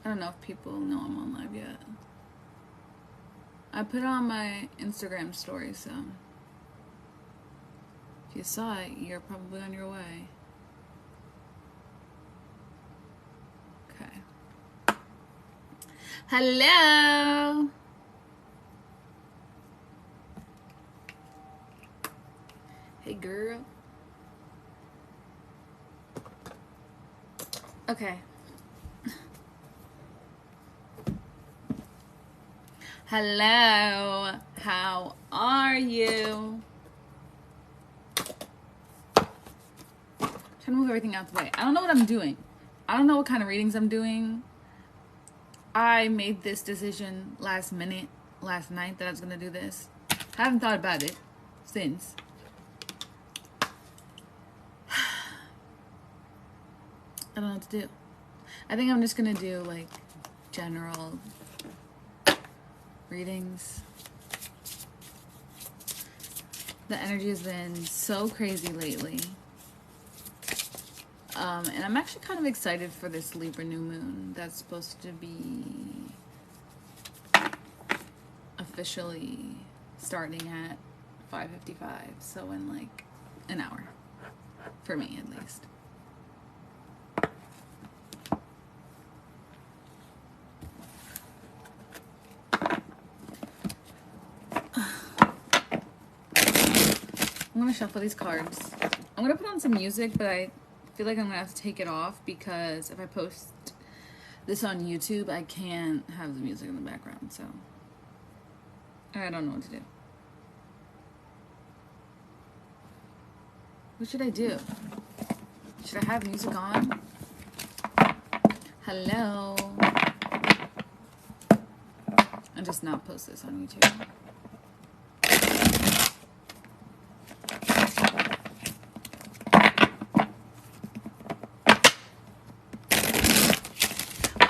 I don't know if people know I'm on live yet. I put it on my Instagram story, so if you saw it, you're probably on your way. Okay. Hello! Hey, girl. Okay. Hello. How are you? I'm trying to move everything out the way. I don't know what I'm doing. I don't know what kind of readings I'm doing. I made this decision last night that I was going to do this. I haven't thought about it since. I don't know what to do. I think I'm just gonna do like general readings. The energy has been so crazy lately. And I'm actually kind of excited for this Libra new moon that's supposed to be officially starting at 5:55. So in like an hour. For me at least. I'm gonna shuffle these cards. I'm gonna put on some music, but I feel like I'm gonna have to take it off because if I post this on YouTube, I can't have the music in the background, so I don't know what to do. What should I do? Should I have music on? Hello? I'll just not post this on YouTube.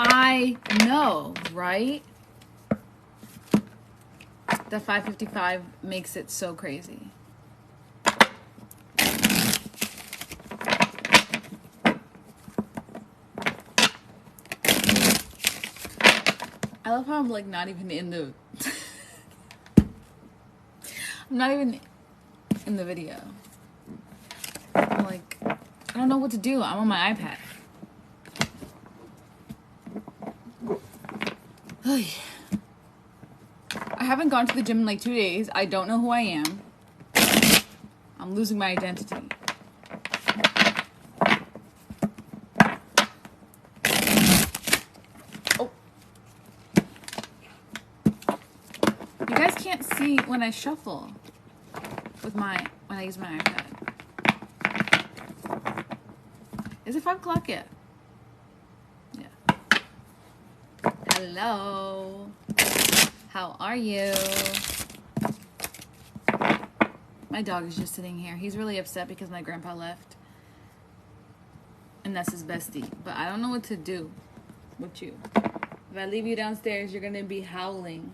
I know, right? The 5:55 makes it so crazy. I love how I'm like not even in the I'm not even in the video. I'm like, I don't know what to do. I'm on my iPad. I haven't gone to the gym in like 2 days. I don't know who I am. I'm losing my identity. Oh. You guys can't see when I shuffle with when I use my iPad. Is it 5 o'clock yet? Yeah. Hello. How are you? My dog is just sitting here. He's really upset because my grandpa left. And that's his bestie. But I don't know what to do with you. If I leave you downstairs, you're going to be howling.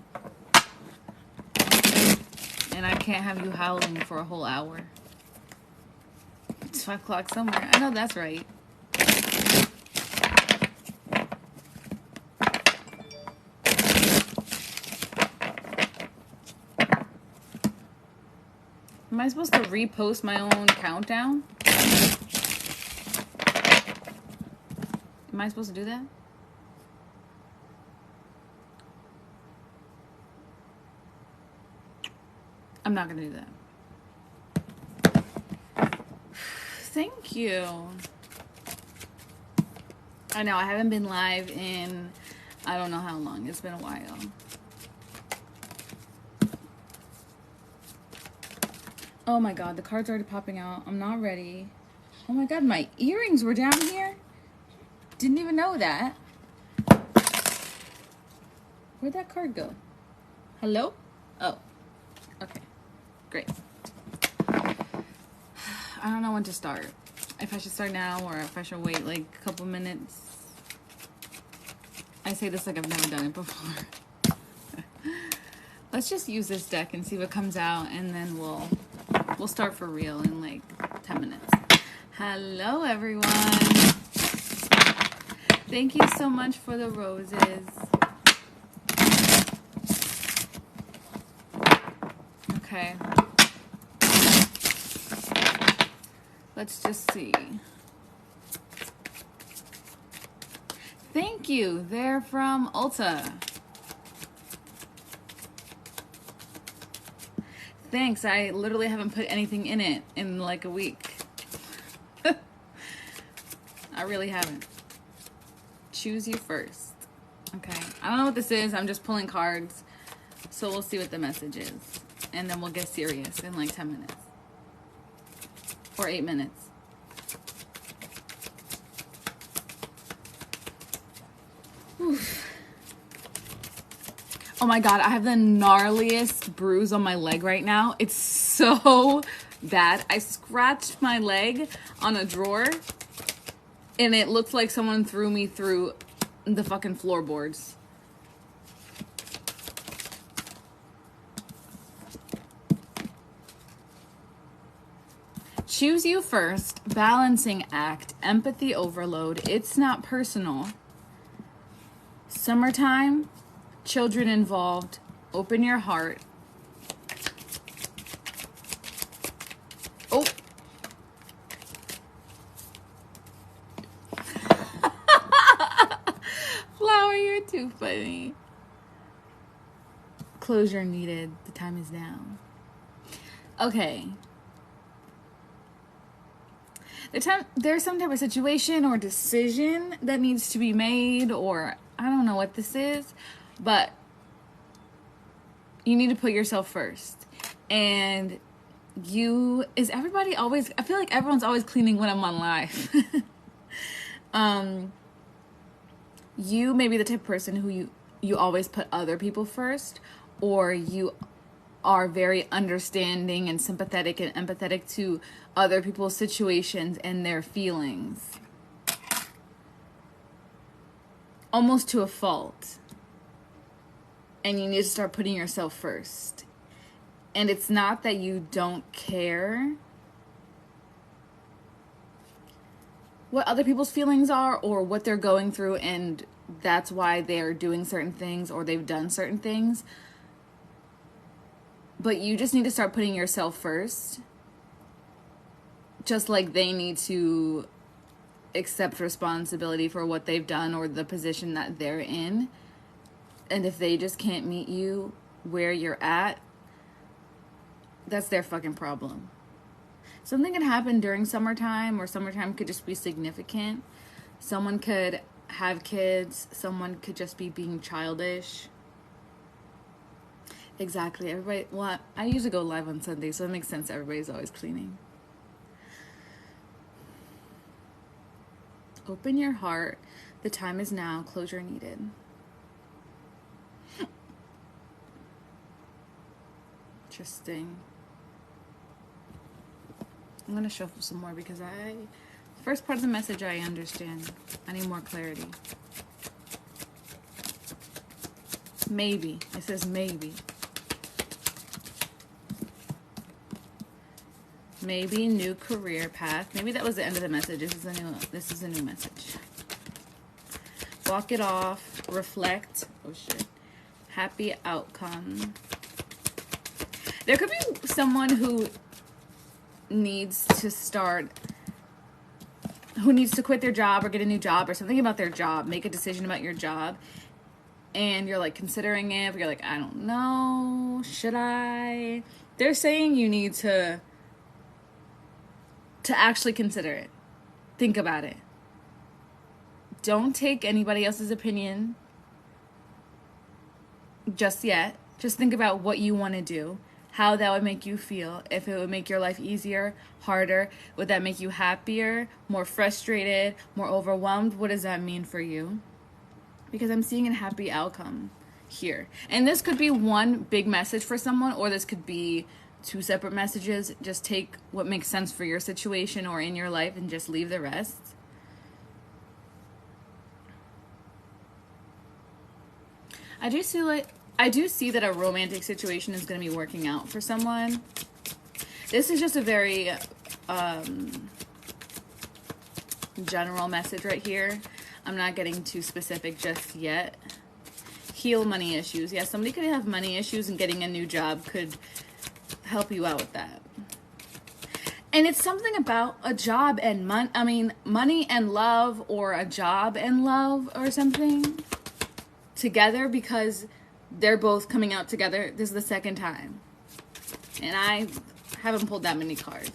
And I can't have you howling for a whole hour. It's 5 o'clock somewhere. I know that's right. Am I supposed to repost my own countdown? Am I supposed to do that? I'm not gonna do that. Thank you. I know, I haven't been live in I don't know how long. It's been a while. Oh my god, the card's already popping out. I'm not ready. Oh my god, my earrings were down here. Didn't even know that. Where'd that card go? Hello? Oh. Okay. Great. I don't know when to start. If I should start now or if I should wait like a couple minutes. I say this like I've never done it before. Let's just use this deck and see what comes out, and then we'll start for real in like 10 minutes. Hello, everyone. Thank you so much for the roses. Okay. Let's just see. Thank you. They're from Ulta. Thanks. I literally haven't put anything in it in like a week. I really haven't. Choose you first. Okay. I don't know what this is. I'm just pulling cards. So we'll see what the message is. And then we'll get serious in like 10 minutes. Or 8 minutes. Oof. Oh my god, I have the gnarliest bruise on my leg right now. It's so bad. I scratched my leg on a drawer and it looks like someone threw me through the fucking floorboards. Choose you first, balancing act, empathy overload, it's not personal. Summertime, children involved, open your heart. Oh. Flower, you're too funny. Closure needed, the time is now. Okay. There's some type of situation or decision that needs to be made, or I don't know what this is, but you need to put yourself first. And is everybody always, I feel like everyone's always cleaning when I'm on live. You may be the type of person who you always put other people first, or you are very understanding and sympathetic and empathetic to other people's situations and their feelings. Almost to a fault. And you need to start putting yourself first. And it's not that you don't care what other people's feelings are or what they're going through, and that's why they're doing certain things or they've done certain things. But you just need to start putting yourself first. Just like they need to accept responsibility for what they've done or the position that they're in. And if they just can't meet you where you're at, that's their fucking problem. Something can happen during summertime, or summertime could just be significant. Someone could have kids. Someone could just be being childish. Exactly. Everybody, well, I usually go live on Sunday, so it makes sense everybody's always cleaning. Open your heart. The time is now. Closure needed. Interesting. I'm going to shuffle some more because first part of the message I understand. I need more clarity. Maybe. It says maybe. Maybe new career path. Maybe that was the end of the message. This is a new message. Walk it off. Reflect. Oh shit. Happy outcome. There could be someone who needs to quit their job or get a new job or something about their job. Make a decision about your job. And you're like considering it. But you're like, I don't know. Should I? They're saying you need to actually consider it. Think about it. Don't take anybody else's opinion just yet. Just think about what you want to do, how that would make you feel, if it would make your life easier, harder, would that make you happier, more frustrated, more overwhelmed? What does that mean for you? Because I'm seeing a happy outcome here. And this could be one big message for someone, or this could be two separate messages. Just take what makes sense for your situation or in your life and just leave the rest. I do see that a romantic situation is going to be working out for someone. This is just a very general message right here. I'm not getting too specific just yet. Heal money issues. Yeah, somebody could have money issues, and getting a new job could help you out with that. And it's something about a job and money and love, or a job and love, or something together, because they're both coming out together. This is the second time, and I haven't pulled that many cards.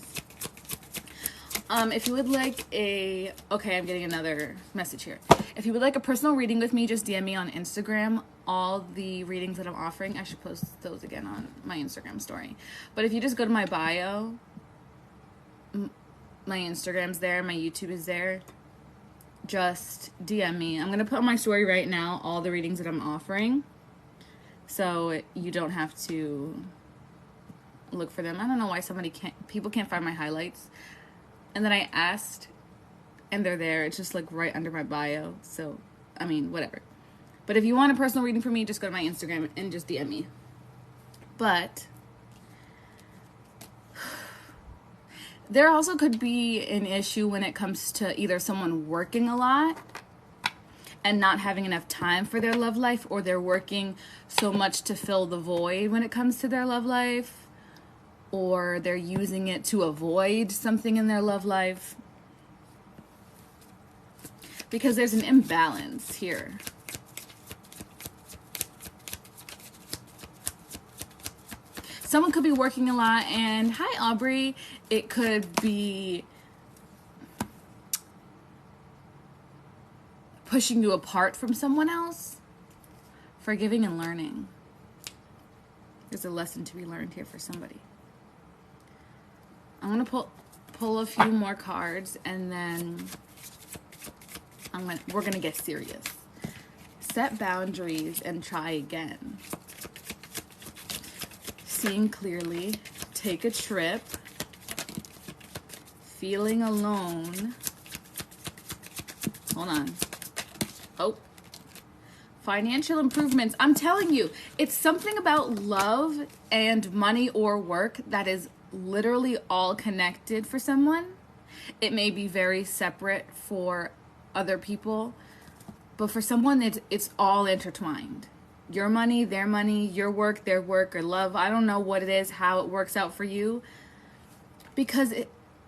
If you would like okay, I'm getting another message here. If you would like a personal reading with me, just DM me on Instagram. All the readings that I'm offering, I should post those again on my Instagram story. But if you just go to my bio, my Instagram's there, my YouTube is there. Just DM me. I'm going to put on my story right now all the readings that I'm offering, so you don't have to look for them. I don't know why people can't find my highlights. And then I asked, and they're there. It's just like right under my bio. So, I mean, whatever. But if you want a personal reading from me, just go to my Instagram and just DM me. But there also could be an issue when it comes to either someone working a lot and not having enough time for their love life, or they're working so much to fill the void when it comes to their love life, or they're using it to avoid something in their love life, because there's an imbalance here. Someone could be working a lot, and hi Aubrey, it could be pushing you apart from someone else. Forgiving and learning. There's a lesson to be learned here for somebody. I'm gonna pull a few more cards, and then we're gonna get serious. Set boundaries and try again. Seeing clearly, take a trip, feeling alone. Hold on. Oh, financial improvements. I'm telling you, it's something about love and money or work that is literally all connected for someone. It may be very separate for other people, but for someone, it's all intertwined. Your money, their money, your work, their work, or love. I don't know what it is, how it works out for you. Because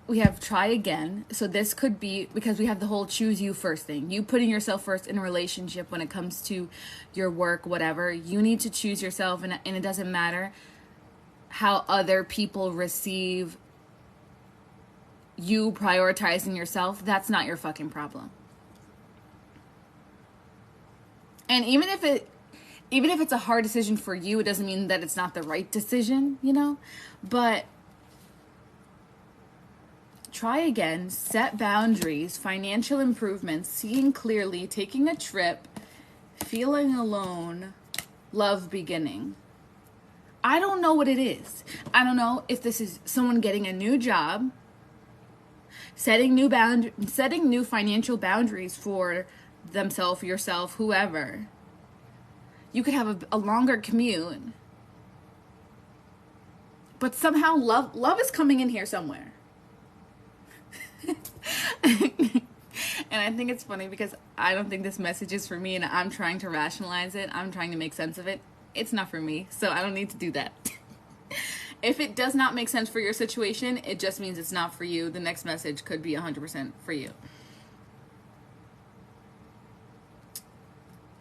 we have try again. So this could be because we have the whole choose you first thing. You putting yourself first in a relationship when it comes to your work, whatever. You need to choose yourself, and it doesn't matter how other people receive you prioritizing yourself. That's not your fucking problem. And even if it's a hard decision for you, it doesn't mean that it's not the right decision, you know? But try again, set boundaries, financial improvements, seeing clearly, taking a trip, feeling alone, love beginning. I don't know what it is. I don't know if this is someone getting a new job, setting new financial boundaries for themselves, yourself, whoever. You could have a longer commute, but somehow love is coming in here somewhere. And I think it's funny because I don't think this message is for me, and I'm trying to rationalize it. I'm trying to make sense of it. It's not for me, so I don't need to do that. If it does not make sense for your situation, it just means it's not for you. The next message could be 100% for you.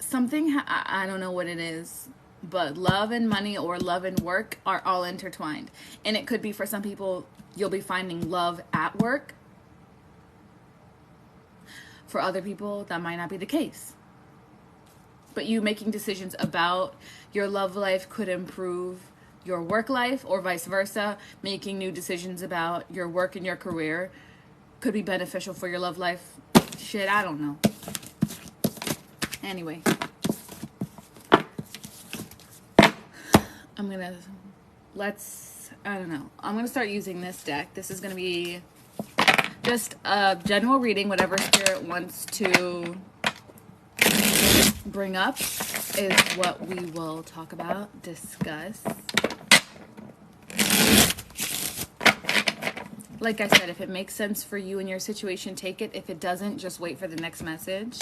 Something, I don't know what it is, but love and money or love and work are all intertwined. And it could be for some people, you'll be finding love at work. For other people, that might not be the case. But you making decisions about your love life could improve your work life, or vice versa. Making new decisions about your work and your career could be beneficial for your love life. Shit, I don't know. Anyway, I'm gonna start using this deck. This is gonna be just a general reading. Whatever Spirit wants to bring up is what we will talk about, discuss. Like I said, if it makes sense for you and your situation, take it. If it doesn't, just wait for the next message.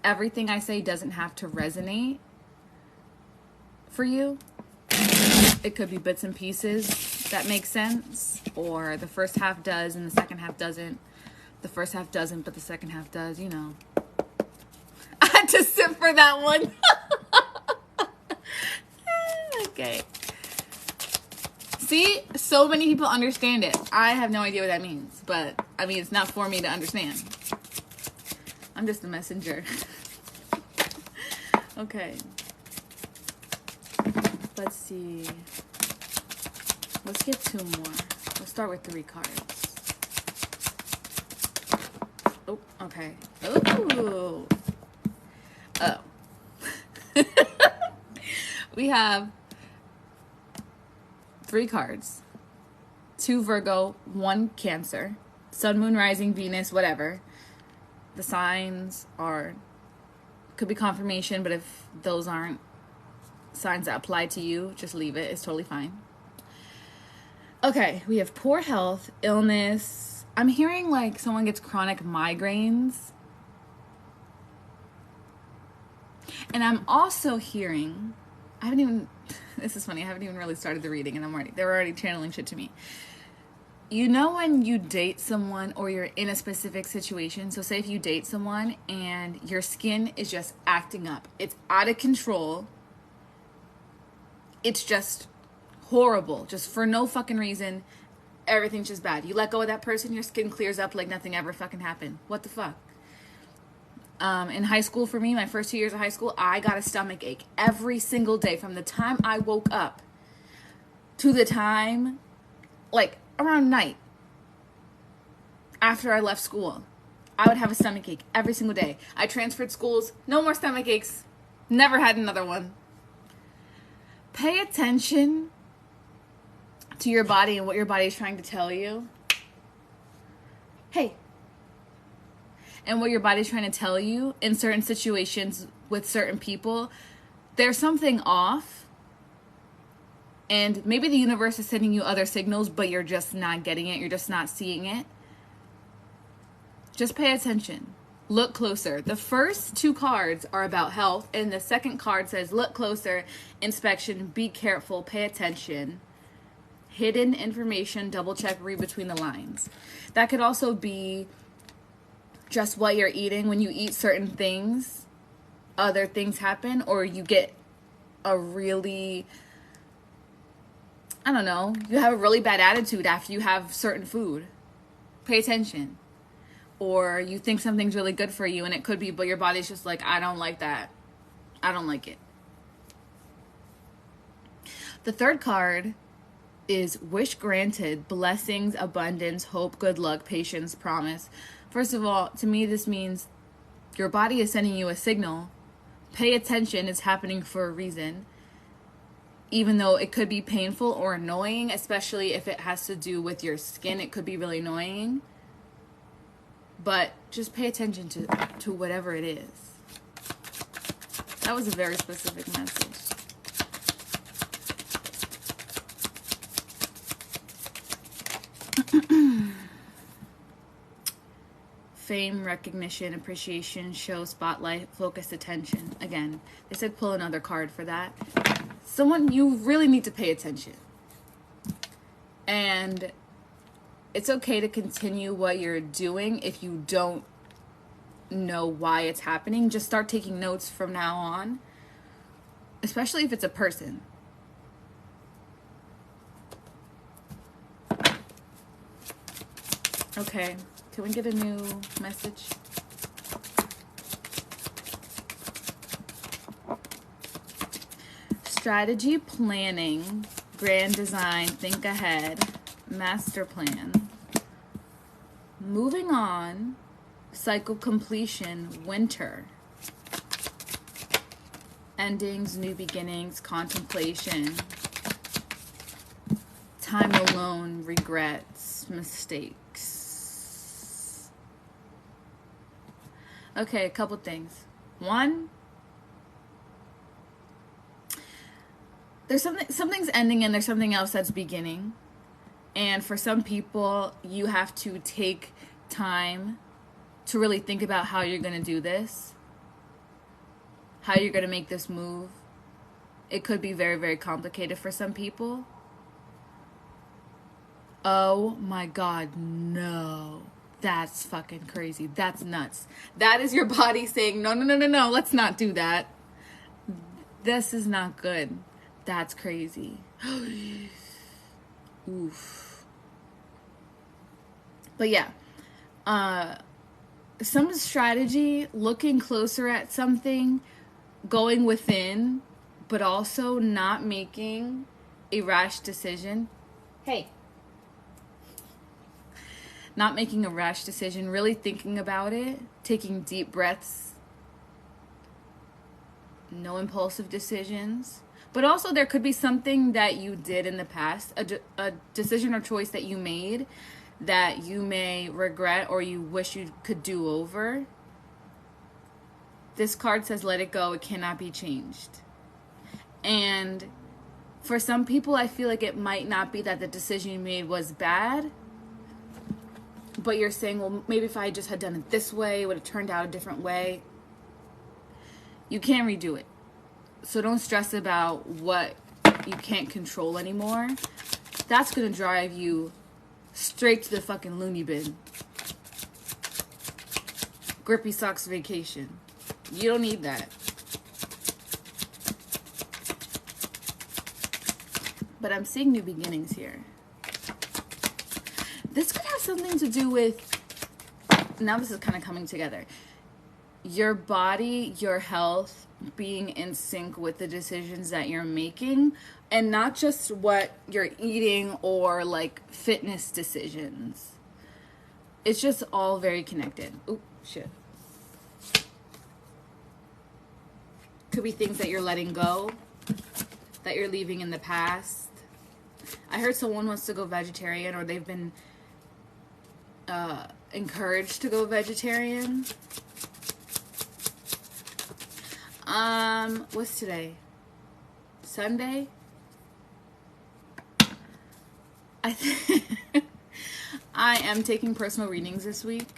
everything I say doesn't have to resonate for you. It could be bits and pieces that make sense, or the first half does and the second half doesn't. The first half doesn't, but the second half does, you know. I had to sit for that one. Okay. See, so many people understand it. I have no idea what that means, but I mean, it's not for me to understand. I'm just a messenger. Okay. Let's see. Let's get 2 more. Let's start with 3 cards. Oh, okay. Ooh. Oh. We have 3 cards. 2 Virgo, 1 Cancer. Sun, Moon, Rising, Venus, whatever. The signs are, could be confirmation, but if those aren't signs that apply to you, just leave it. It's totally fine. Okay, we have poor health, illness. I'm hearing like someone gets chronic migraines. And I'm also hearing, this is funny, I haven't even really started the reading and they're already channeling shit to me. You know when you date someone or you're in a specific situation, so say if you date someone and your skin is just acting up, it's out of control, it's just horrible, just for no fucking reason, everything's just bad. You let go of that person, your skin clears up like nothing ever fucking happened. What the fuck? In high school, for me, my first 2 years of high school, I got a stomach ache every single day from the time I woke up to the time, like, around night after I left school. I would have a stomach ache every single day. I transferred schools, no more stomach aches, never had another one. Pay attention to your body and what your body is trying to tell you. Hey. And what your body's trying to tell you in certain situations with certain people, there's something off. And maybe the universe is sending you other signals, but you're just not getting it. You're just not seeing it. Just pay attention. Look closer. The first 2 cards are about health, and the second card says, look closer, inspection, be careful, pay attention. Hidden information, double check, read between the lines. That could also be just what you're eating. When you eat certain things, other things happen, or you get a really, I don't know, you have a really bad attitude after you have certain food. Pay attention. Or you think something's really good for you, and it could be, but your body's just like, I don't like that. I don't like it. The third card is wish granted, blessings, abundance, hope, good luck, patience, promise. First of all, to me, this means your body is sending you a signal. Pay attention. It's happening for a reason. Even though it could be painful or annoying, especially if it has to do with your skin, it could be really annoying. But just pay attention to whatever it is. That was a very specific message. Fame, recognition, appreciation, show, spotlight, focused attention. Again, they said pull another card for that. Someone, you really need to pay attention. And it's okay to continue what you're doing if you don't know why it's happening. Just start taking notes from now on, especially if it's a person. Okay, can we get a new message? Strategy, planning, grand design, think ahead, master plan, moving on, cycle completion, winter, endings, new beginnings, contemplation, time alone, regrets, mistakes. Okay, a couple things. One, there's something's ending and there's something else that's beginning. And for some people, you have to take time to really think about how you're going to do this. how you're going to make this move. It could be very, very complicated for some people. Oh my God, no. That's fucking crazy. That's nuts. That is your body saying, no, no, no, no, no, let's not do that. This is not good. That's crazy. Oof. But yeah, some strategy, looking closer at something, going within, but also not making a rash decision. Hey. Not making a rash decision, really thinking about it, taking deep breaths, no impulsive decisions. But also there could be something that you did in the past, a decision or choice that you made that you may regret or you wish you could do over. This card says, let it go. It cannot be changed. And for some people, I feel like it might not be that the decision you made was bad, but you're saying, well, maybe if I just had done it this way, it would have turned out a different way. You can't redo it. So don't stress about what you can't control anymore. That's going to drive you straight to the fucking loony bin. Grippy socks vacation. You don't need that. But I'm seeing new beginnings here. This could have something to do with, now this is kind of coming together, your body, your health being in sync with the decisions that you're making, and not just what you're eating or like fitness decisions. It's just all very connected. Oh, shit. Could be things that you're letting go, that you're leaving in the past. I heard someone wants to go vegetarian, or they've been encouraged to go vegetarian. What's today? Sunday? I am taking personal readings this week.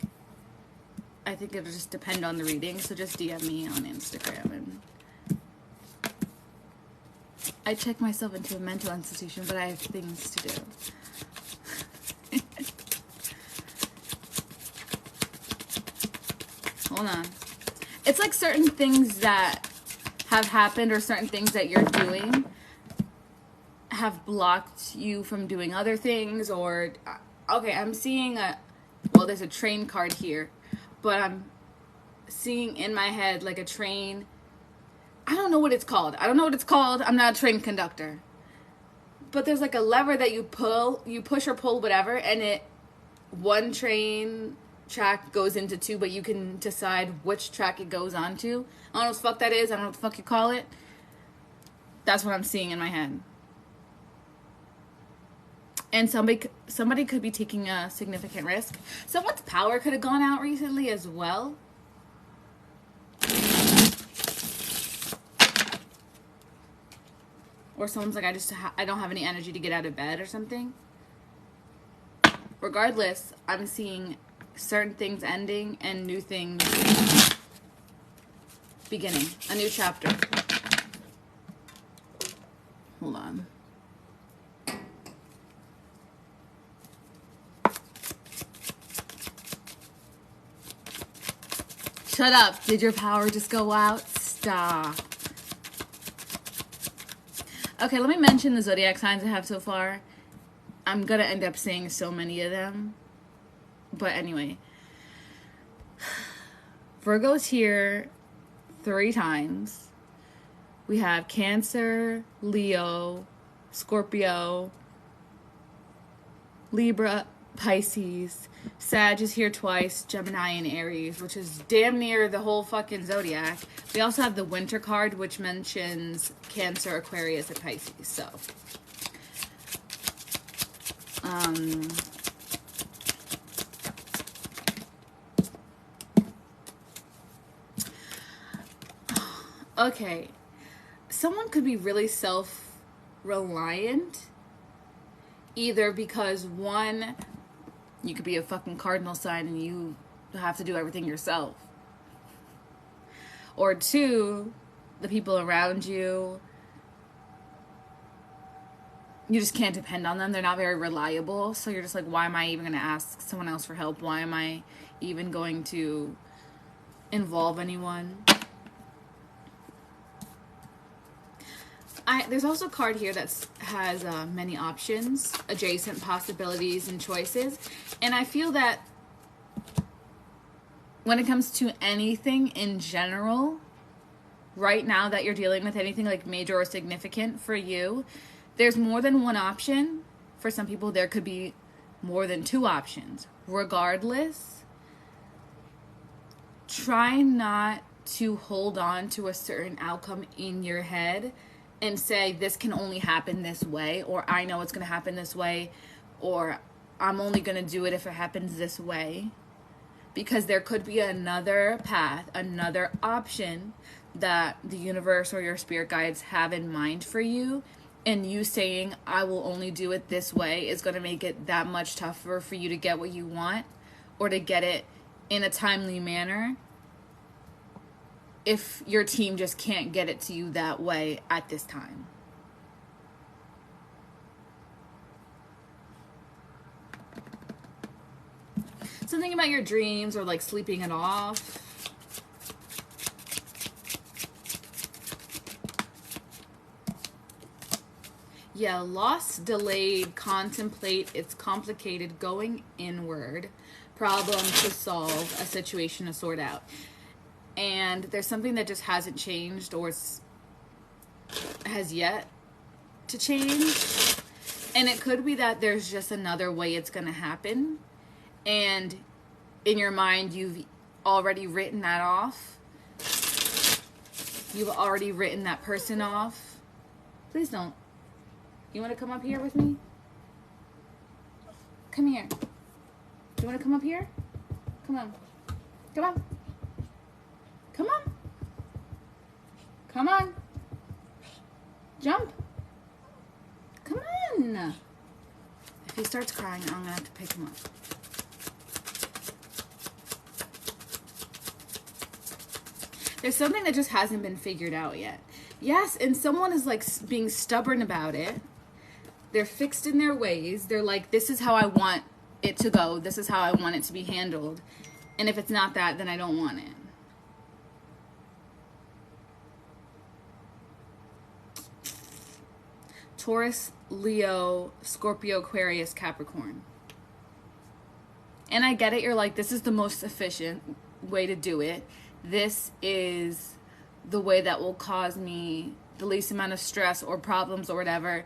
I think it'll just depend on the reading, so just DM me on Instagram. And I check myself into a mental institution, but I have things to do. Hold on. It's like certain things that have happened or certain things that you're doing have blocked you from doing other things, or okay, I'm seeing well, there's a train card here, but I'm seeing in my head like a train. I don't know what it's called. I'm not a train conductor. But there's like a lever that you push or pull, whatever, and one train track goes into two, but you can decide which track it goes onto. I don't know what the fuck that is. I don't know what the fuck you call it. That's what I'm seeing in my head. And somebody could be taking a significant risk. Someone's power could have gone out recently as well. Or someone's like, I don't have any energy to get out of bed or something. Regardless, I'm seeing certain things ending and new things beginning. A new chapter. Hold on. Shut up. Did your power just go out? Stop. Okay, let me mention the zodiac signs I have so far. I'm gonna end up saying so many of them. But anyway. Virgo's here 3 times. We have Cancer, Leo, Scorpio, Libra, Pisces. Sag is here twice, Gemini and Aries, which is damn near the whole fucking zodiac. We also have the Winter card, which mentions Cancer, Aquarius, and Pisces. So, okay. Someone could be really self-reliant, either because one, you could be a fucking cardinal sign and you have to do everything yourself. Or 2, the people around you, you just can't depend on them. They're not very reliable. So you're just like, why am I even going to ask someone else for help? Why am I even going to involve anyone? There's also a card here that has many options, adjacent possibilities, and choices. And I feel that when it comes to anything in general, right now that you're dealing with anything like major or significant for you, there's more than one option. For some people, there could be more than two options. Regardless, try not to hold on to a certain outcome in your head and say, this can only happen this way, or I know it's going to happen this way, or I'm only going to do it if it happens this way. Because there could be another path, another option that the universe or your spirit guides have in mind for you. And you saying, I will only do it this way, is going to make it that much tougher for you to get what you want, or to get it in a timely manner, if your team just can't get it to you that way at this time. Something about your dreams, or like sleeping it off. Yeah, lost, delayed, contemplate, it's complicated, going inward, problem to solve, a situation to sort out. And there's something that just hasn't changed, or has yet to change. And it could be that there's just another way it's going to happen. And in your mind, you've already written that off. You've already written that person off. Please don't. You want to come up here with me? Come here. Do you want to come up here? Come on. Come on. Come on. Come on. Jump. Come on. If he starts crying, I'm going to have to pick him up. There's something that just hasn't been figured out yet. Yes, and someone is like being stubborn about it. They're fixed in their ways. They're like, this is how I want it to go. This is how I want it to be handled. And if it's not that, then I don't want it. Taurus, Leo, Scorpio, Aquarius, Capricorn. And I get it. You're like, this is the most efficient way to do it. This is the way that will cause me the least amount of stress or problems or whatever.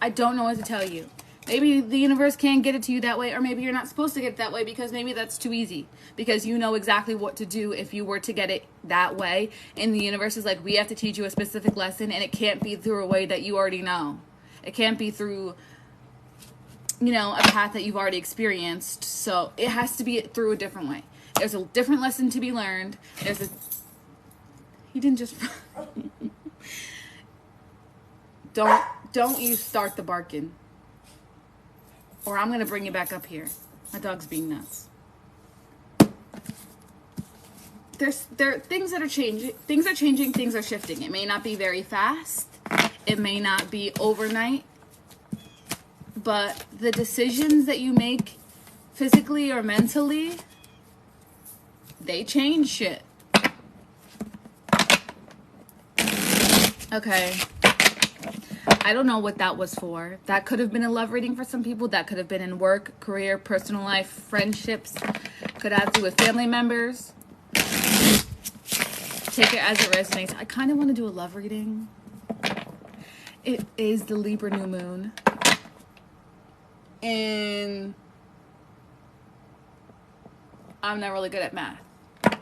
I don't know what to tell you. Maybe the universe can't get it to you that way, or maybe you're not supposed to get it that way because maybe that's too easy. Because you know exactly what to do if you were to get it that way. And the universe is like, we have to teach you a specific lesson, and it can't be through a way that you already know. It can't be through, you know, a path that you've already experienced. So it has to be through a different way. There's a different lesson to be learned. He didn't just... Don't you start the barking. Or I'm going to bring you back up here. My dog's being nuts. There are things that are changing. Things are changing. Things are shifting. It may not be very fast. It may not be overnight. But the decisions that you make physically or mentally, they change shit. Okay. I don't know what that was for. That could have been a love reading for some people. That could have been in work, career, personal life, friendships. Could have to do with family members. Take it as it resonates. I kind of want to do a love reading. It is the Libra new moon. And I'm not really good at math.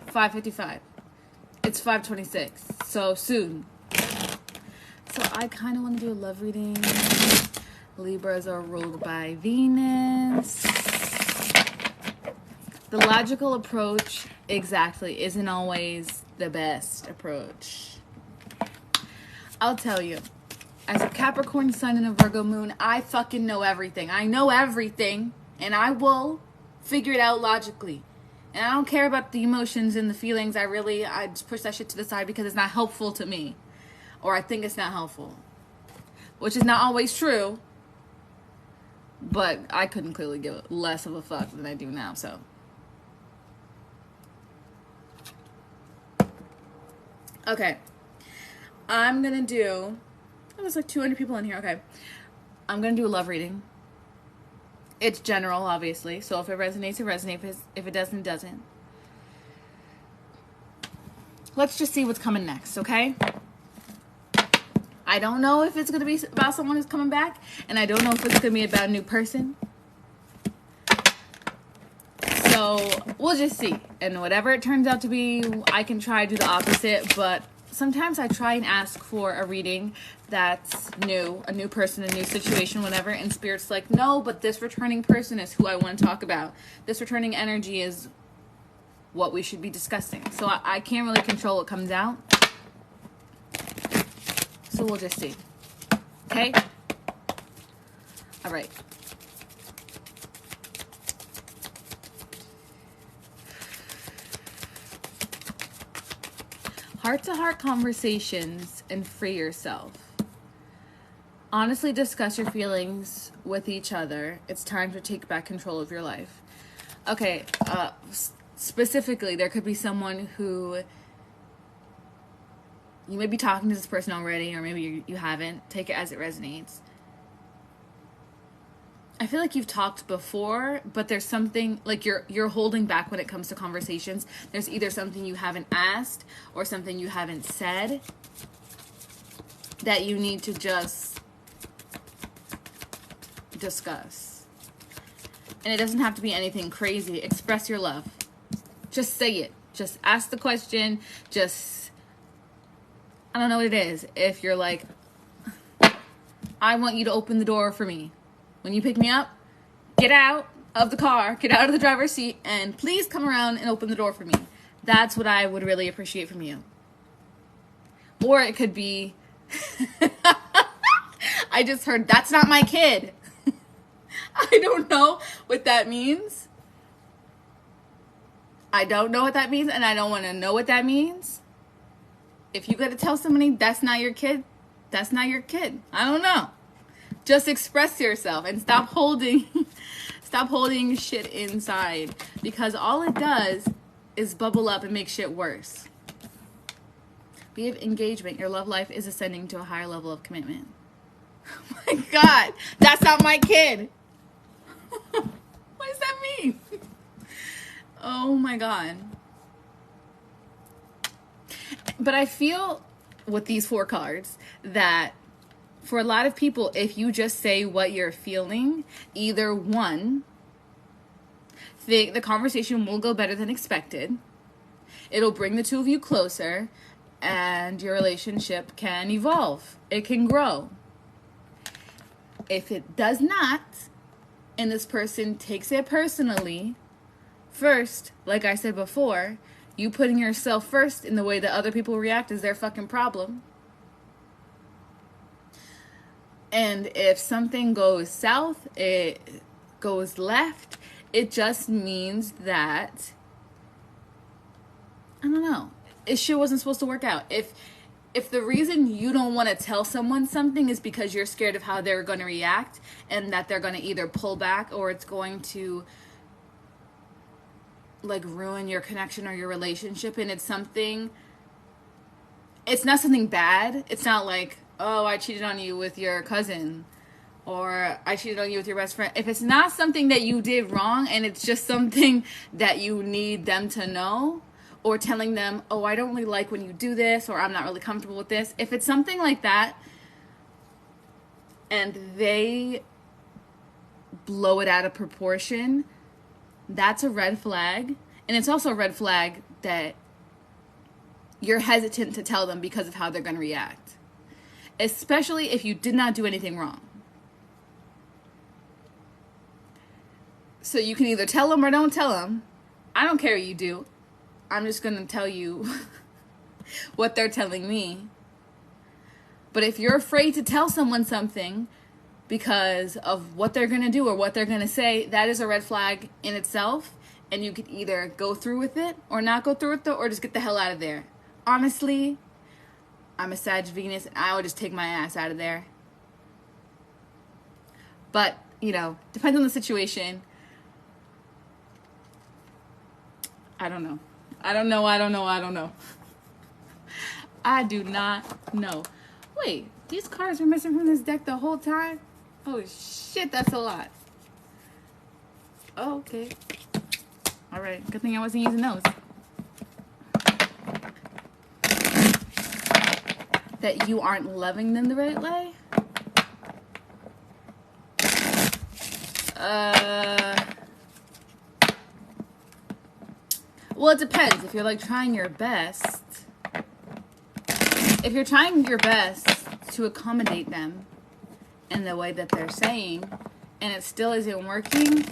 5:55. It's 5:26. So soon. So I kind of want to do a love reading. Libras are ruled by Venus. The logical approach, exactly, isn't always the best approach. I'll tell you, as a Capricorn sun and a Virgo moon, I fucking know everything. I know everything, and I will figure it out logically. And I don't care about the emotions and the feelings. I just push that shit to the side because it's not helpful to me. Or I think it's not helpful. Which is not always true. But I couldn't clearly give less of a fuck than I do now, so. Okay. I'm gonna do... Oh, there's like 200 people in here. Okay. I'm gonna do a love reading. It's general, obviously. So if it resonates, it resonates. If it doesn't, it doesn't. Let's just see what's coming next, okay? I don't know if it's going to be about someone who's coming back. And I don't know if it's going to be about a new person. So we'll just see. And whatever it turns out to be, I can try to do the opposite. But sometimes I try and ask for a reading that's new, a new person, a new situation, whatever, and Spirit's like, no, but this returning person is who I want to talk about. This returning energy is what we should be discussing. So I can't really control what comes out. So we'll just see. Okay? All right. Heart-to-heart conversations and free yourself. Honestly discuss your feelings with each other. It's time to take back control of your life. Okay, specifically, there could be someone who you may be talking to this person already, or maybe you haven't. Take it as it resonates. I feel like you've talked before, but there's something like you're holding back when it comes to conversations. There's either something you haven't asked or something you haven't said that you need to just discuss. And it doesn't have to be anything crazy. Express your love. Just say it. Just ask the question. Just, I don't know what it is. If you're like, I want you to open the door for me. When you pick me up, get out of the car, get out of the driver's seat, and please come around and open the door for me. That's what I would really appreciate from you. Or it could be, I just heard, that's not my kid. I don't know what that means. I don't know what that means, and I don't want to know what that means. If you got to tell somebody that's not your kid, that's not your kid. I don't know. Just express yourself and stop holding shit inside, because all it does is bubble up and make shit worse. Be of engagement. Your love life is ascending to a higher level of commitment. Oh my God, that's not my kid. What does that mean? Oh my God. But I feel with these 4 cards that for a lot of people, if you just say what you're feeling, either one, the conversation will go better than expected. It'll bring the two of you closer, and your relationship can evolve. It can grow. If it does not, and this person takes it personally, first, like I said before, you putting yourself first in the way that other people react is their fucking problem. And if something goes south, it goes left, it just means that, I don't know, it shit wasn't supposed to work out. If the reason you don't want to tell someone something is because you're scared of how they're going to react, and that they're going to either pull back or it's going to like ruin your connection or your relationship, and it's not something bad. It's not like, oh, I cheated on you with your cousin, or I cheated on you with your best friend. If it's not something that you did wrong, and it's just something that you need them to know, or telling them, oh, I don't really like when you do this, or I'm not really comfortable with this. If it's something like that, and they blow it out of proportion, that's a red flag. And it's also a red flag that you're hesitant to tell them because of how they're going to react. Especially if you did not do anything wrong. So you can either tell them or don't tell them. I don't care what you do. I'm just going to tell you what they're telling me. But if you're afraid to tell someone something because of what they're going to do or what they're going to say, that is a red flag in itself. and you could either go through with it or not go through with it or just get the hell out of there. Honestly, I'm a Sag Venus and I would just take my ass out of there. But, you know, depends on the situation. I don't know. I do not know. Wait, these cards were missing from this deck the whole time? Oh shit, that's a lot. Oh, okay. Alright, good thing I wasn't using those. That you aren't loving them the right way? Well, it depends. If you're like trying your best, if you're trying your best to accommodate them in the way that they're saying, and it still isn't working,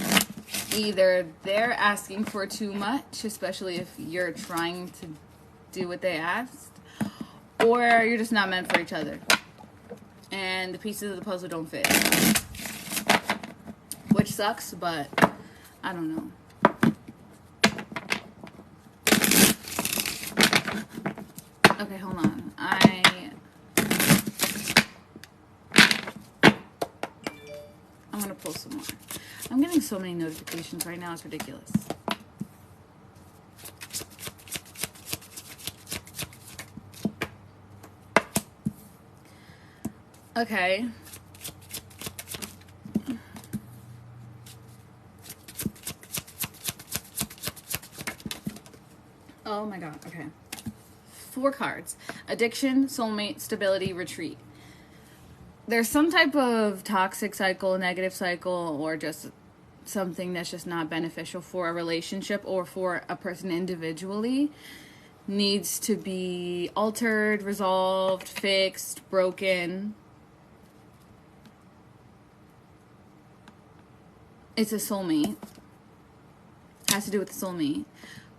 either they're asking for too much, especially if you're trying to do what they asked, or you're just not meant for each other. And the pieces of the puzzle don't fit. Which sucks, but I don't know. Okay, hold on. I'm gonna pull some more. I'm getting so many notifications right now, it's ridiculous. Okay. Oh my god, okay. 4 cards. Addiction, soulmate, stability, retreat. There's some type of toxic cycle, negative cycle, or just something that's just not beneficial for a relationship or for a person individually. Needs to be altered, resolved, fixed, broken. It's a soulmate. Has to do with the soulmate,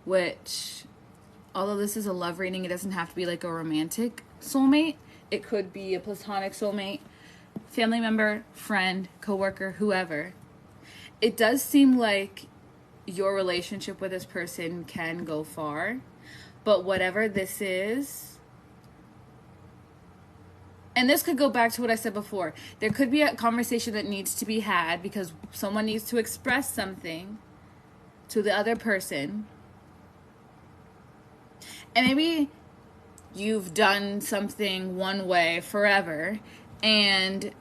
which, although this is a love reading, it doesn't have to be like a romantic soulmate. It could be a platonic soulmate, family member, friend, coworker, whoever. It does seem like your relationship with this person can go far, but whatever this is, and this could go back to what I said before, there could be a conversation that needs to be had because someone needs to express something to the other person. And maybe you've done something one way forever and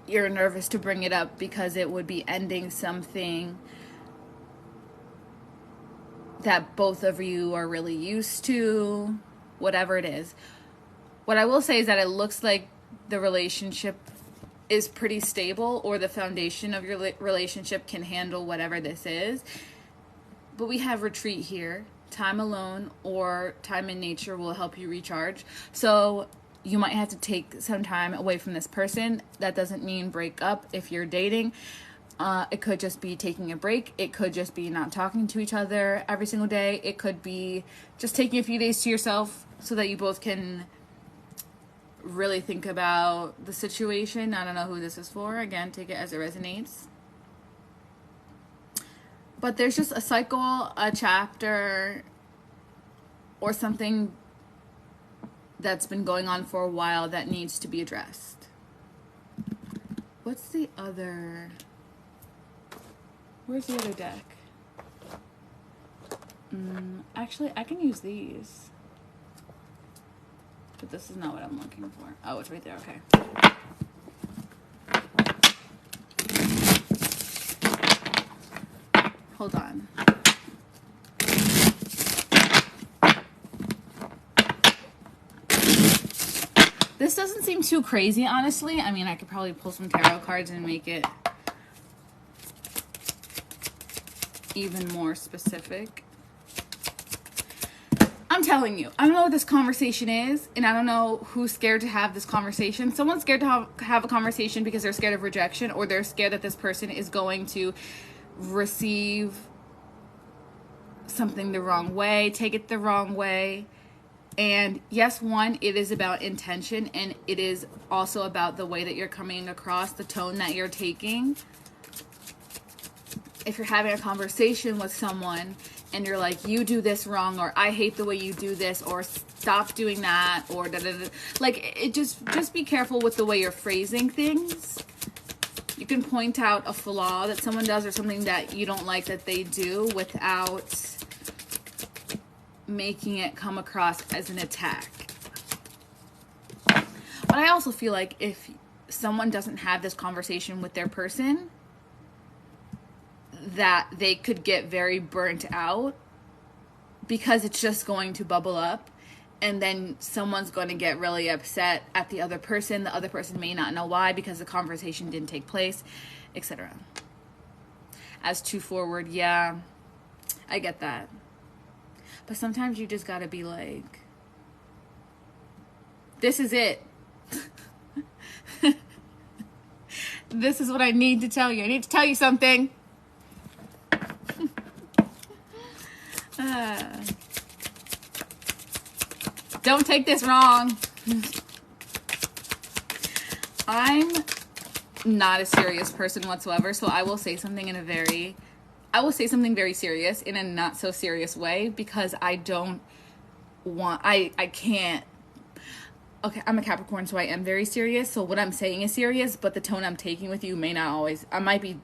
you're nervous to bring it up because it would be ending something that both of you are really used to, whatever it is. What I will say is that it looks like the relationship is pretty stable, or the foundation of your relationship can handle whatever this is. But we have retreat here. Time alone or time in nature will help you recharge. So you might have to take some time away from this person. That doesn't mean break up if you're dating. It could just be taking a break. It could just be not talking to each other every single day. It could be just taking a few days to yourself so that you both can really think about the situation. I don't know who this is for. Again, take it as it resonates. But there's just a cycle, a chapter, or something that's been going on for a while that needs to be addressed. What's the other... Where's the other deck? Actually, I can use these. But this is not what I'm looking for. Oh, it's right there. Okay. Hold on. This doesn't seem too crazy, honestly. I mean, I could probably pull some tarot cards and make it even more specific. I'm telling you, I don't know what this conversation is, and I don't know who's scared to have this conversation. Someone's scared to have a conversation because they're scared of rejection, or they're scared that this person is going to receive something the wrong way, take it the wrong way. And yes, one, it is about intention, and it is also about the way that you're coming across, the tone that you're taking. if you're having a conversation with someone and you're like, you do this wrong, or I hate the way you do this, or stop doing that, or da da da. Like, it just be careful with the way you're phrasing things. You can point out a flaw that someone does or something that you don't like that they do without making it come across as an attack. But I also feel like if someone doesn't have this conversation with their person, that they could get very burnt out because it's just going to bubble up, and then someone's going to get really upset at the other person. The other person may not know why because the conversation didn't take place, etc. As to forward, yeah, I get that. But sometimes you just gotta be like, this is it. This is what I need to tell you. I need to tell you something. Don't take this wrong. I'm not a serious person whatsoever, so I will say something very serious in a not so serious way, because I can't. Okay, I'm a Capricorn, so I am very serious. So what I'm saying is serious, but the tone I'm taking with you may not always. I might be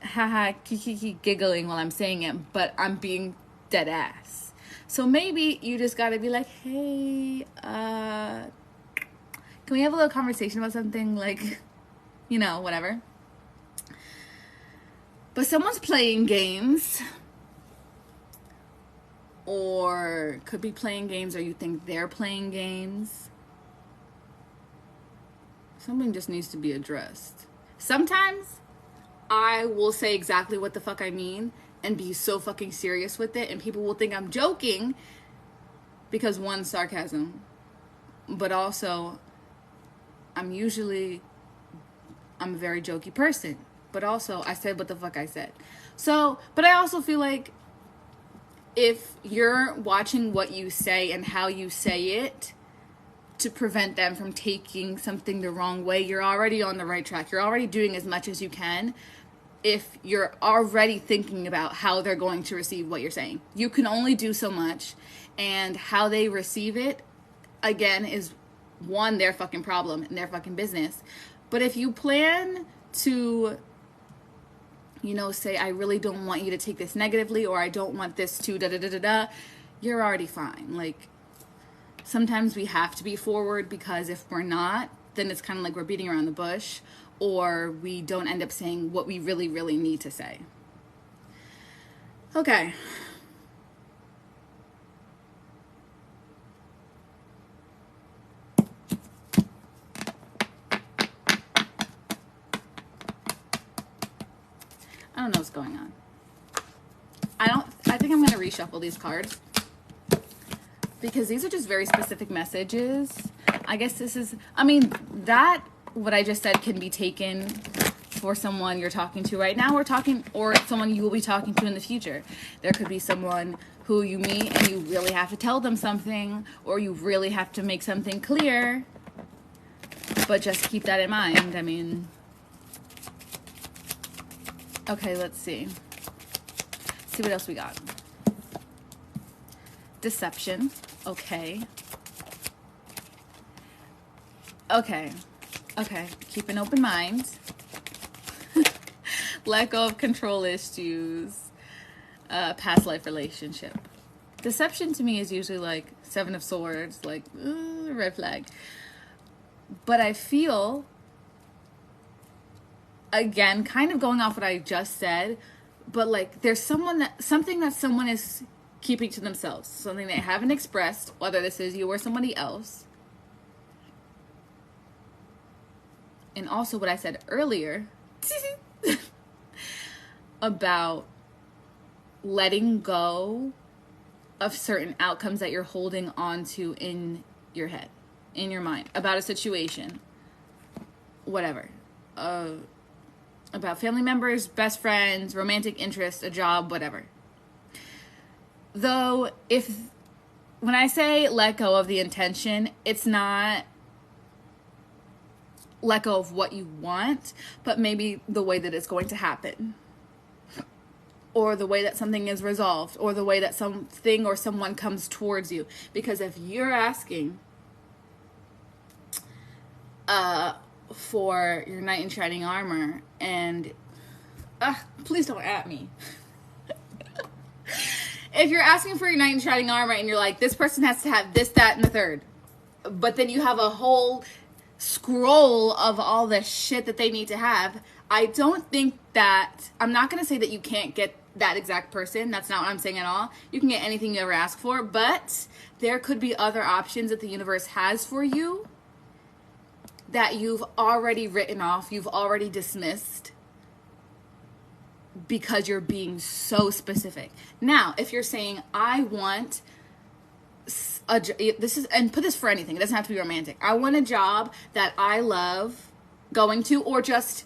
haha kiki giggling while I'm saying it, but I'm being dead ass. So maybe you just gotta be like, hey, can we have a little conversation about something, like, you know, whatever. But someone's playing games, or could be playing games, or you think they're playing games. Something just needs to be addressed. Sometimes I will say exactly what the fuck I mean and be so fucking serious with it, and people will think I'm joking because, one, sarcasm, but also I'm a very jokey person, but also I said what the fuck I said. So, but I also feel like if you're watching what you say and how you say it to prevent them from taking something the wrong way, you're already on the right track. You're already doing as much as you can if you're already thinking about how they're going to receive what you're saying. You can only do so much, and how they receive it, again, is, one, their fucking problem and their fucking business. But if you plan to, you know, say, I really don't want you to take this negatively, or I don't want this to da-da-da-da-da, you're already fine. Like, sometimes we have to be forward, because if we're not, then it's kind of like we're beating around the bush, or we don't end up saying what we really, really need to say. Okay. I don't know what's going on. I think I'm going to reshuffle these cards, because these are just very specific messages. I guess this is, what I just said can be taken for someone you're talking to right now, or someone you will be talking to in the future. There could be someone who you meet and you really have to tell them something, or you really have to make something clear, but just keep that in mind. Okay, let's see. See what else we got. Deception. Okay. Keep an open mind. Let go of control issues. Past life relationship. Deception to me is usually like 7 of Swords, like red flag. But I feel, again, kind of going off what I just said, but like there's something that someone is keeping to themselves, something they haven't expressed, whether this is you or somebody else. And also what I said earlier about letting go of certain outcomes that you're holding on to in your head, in your mind, about a situation, whatever, about family members, best friends, romantic interests, a job, whatever. Though, when I say let go of the intention, it's not let go of what you want, but maybe the way that it's going to happen. or the way that something is resolved, or the way that something or someone comes towards you. Because if you're asking for your knight in shining armor, and please don't at me. If you're asking for your knight in shining armor and you're like, this person has to have this, that, and the third, but then you have a whole scroll of all the shit that they need to have, I don't think that, I'm not going to say that you can't get that exact person. That's not what I'm saying at all. You can get anything you ever ask for, but there could be other options that the universe has for you that you've already written off, you've already dismissed, because you're being so specific. Now, if you're saying, I want this is, and put this for anything, it doesn't have to be romantic. I want a job that I love going to, or just,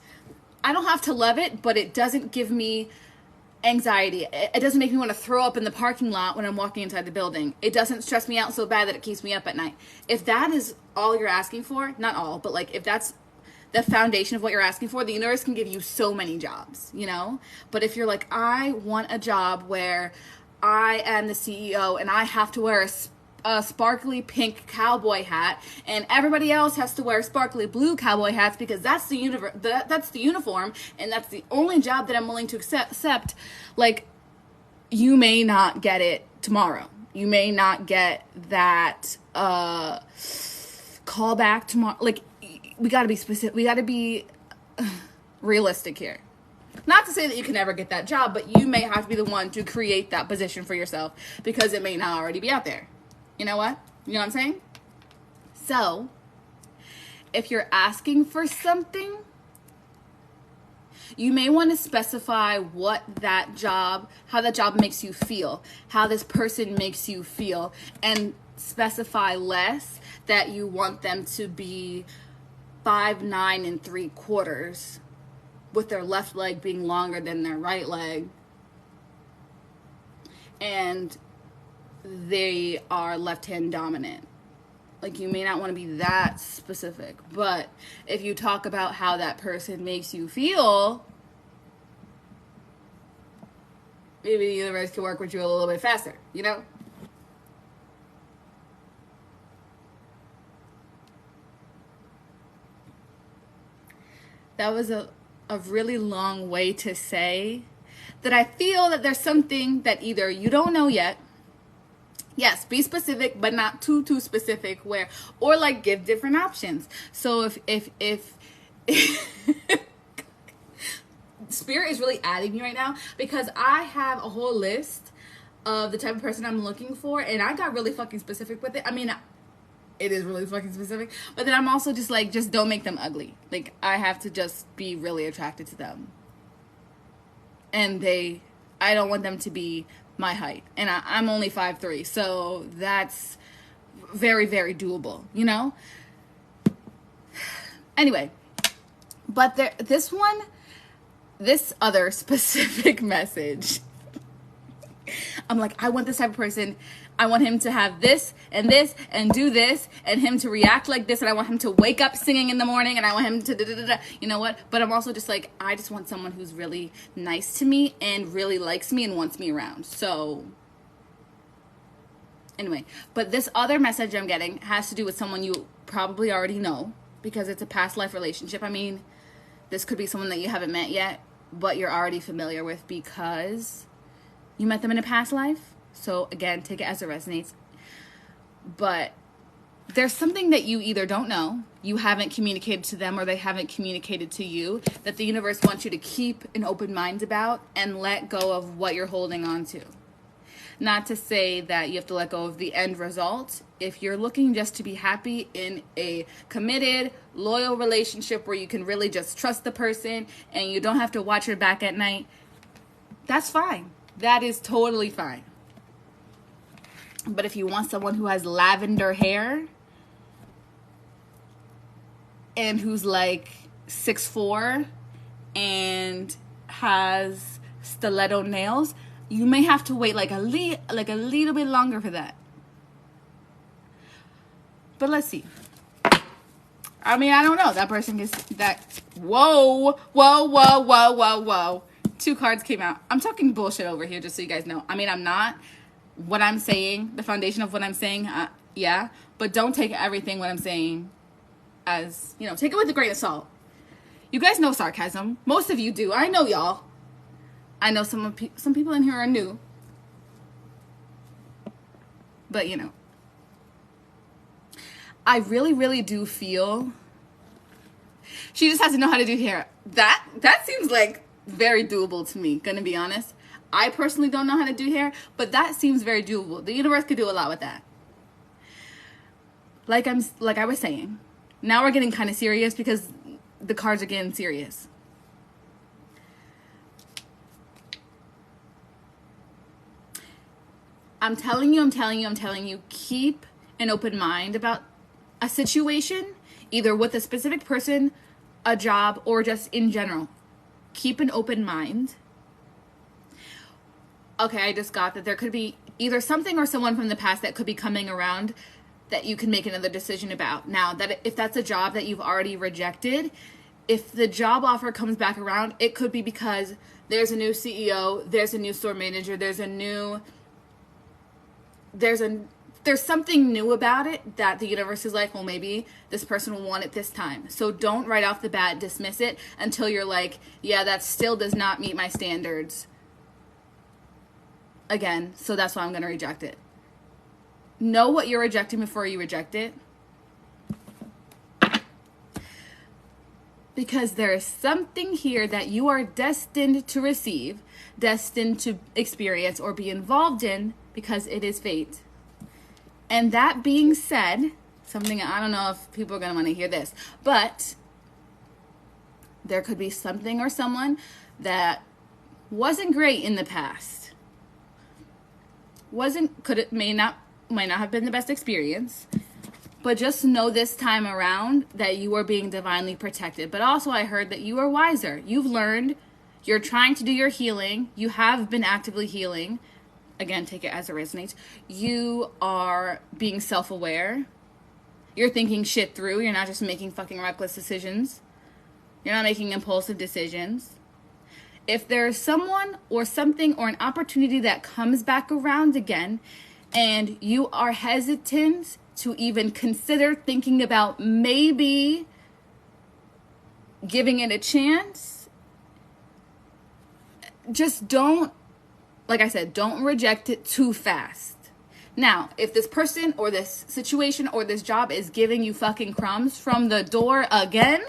I don't have to love it, but it doesn't give me anxiety. It doesn't make me want to throw up in the parking lot when I'm walking inside the building. It doesn't stress me out so bad that it keeps me up at night. If that is all you're asking for, not all, but like if that's the foundation of what you're asking for, the universe can give you so many jobs, you know? But if you're like, I want a job where I am the CEO and I have to wear a sparkly pink cowboy hat, and everybody else has to wear sparkly blue cowboy hats because that's the that's the uniform, and that's the only job that I'm willing to accept, like, you may not get it tomorrow. You may not get that call back tomorrow. Like, we got to be specific. We got to be realistic here. Not to say that you can never get that job, but you may have to be the one to create that position for yourself because it may not already be out there. You know what? You know what I'm saying? So, if you're asking for something, you may want to specify what that job, how that job makes you feel, how this person makes you feel, and specify less that you want them to be 5'9"3/4", with their left leg being longer than their right leg, and they are left-hand dominant. Like, you may not want to be that specific, but if you talk about how that person makes you feel, maybe the universe can work with you a little bit faster, you know? That was a really long way to say that I feel that there's something that either you don't know yet. Yes, be specific, but not too specific, where, or like give different options. So if Spirit is really adding me right now, because I have a whole list of the type of person I'm looking for, and I got really fucking specific with it. I mean, it is really fucking specific, but then I'm also just like, just don't make them ugly. Like, I have to just be really attracted to them. And I don't want them to be my height, and I'm only 5'3", so that's very, very doable, you know? Anyway, but this other specific message, I'm like, I want this type of person. I want him to have this and this and do this, and him to react like this, and I want him to wake up singing in the morning, and I want him to you know what? But I'm also just like, I just want someone who's really nice to me and really likes me and wants me around. So anyway, but this other message I'm getting has to do with someone you probably already know, because it's a past life relationship. I mean, this could be someone that you haven't met yet, but you're already familiar with because you met them in a past life. So again, take it as it resonates. But there's something that you either don't know, you haven't communicated to them, or they haven't communicated to you, that the universe wants you to keep an open mind about and let go of what you're holding on to. Not to say that you have to let go of the end result. If you're looking just to be happy in a committed, loyal relationship where you can really just trust the person and you don't have to watch your back at night, that's fine. That is totally fine. But if you want someone who has lavender hair and who's like 6'4" and has stiletto nails, you may have to wait like a little bit longer for that. But let's see. I mean, I don't know. That person gets that. Whoa. 2 cards came out. I'm talking bullshit over here, just so you guys know. I mean, I'm not. What I'm saying, the foundation of what I'm saying, yeah. But don't take everything what I'm saying as, you know, take it with a grain of salt. You guys know sarcasm. Most of you do. I know y'all. I know some people in here are new. But, you know. I really, really do feel she just has to know how to do hair. That seems like very doable to me, gonna be honest. I personally don't know how to do hair, but that seems very doable. The universe could do a lot with that. Like I was saying, now we're getting kind of serious because the cards are getting serious. I'm telling you, keep an open mind about a situation, either with a specific person, a job, or just in general. Keep an open mind. Okay, I just got that there could be either something or someone from the past that could be coming around that you can make another decision about. Now, that if that's a job that you've already rejected, if the job offer comes back around, it could be because there's a new CEO, there's a new store manager, there's something new about it that the universe is like, well, maybe this person will want it this time. So don't right off the bat dismiss it until you're like, yeah, that still does not meet my standards. Again, so that's why I'm going to reject it. Know what you're rejecting before you reject it. Because there is something here that you are destined to receive, destined to experience or be involved in, because it is fate. And that being said, something, I don't know if people are going to want to hear this, but there could be something or someone that wasn't great in the past. May not have been the best experience, but just know this time around that you are being divinely protected. But also I heard that you are wiser. You've learned, you're trying to do your healing. You have been actively healing. Again, take it as it resonates. You are being self-aware. You're thinking shit through. You're not just making fucking reckless decisions. You're not making impulsive decisions. If there's someone or something or an opportunity that comes back around again and you are hesitant to even consider thinking about maybe giving it a chance, just don't, like I said, don't reject it too fast. Now, if this person or this situation or this job is giving you fucking crumbs from the door again,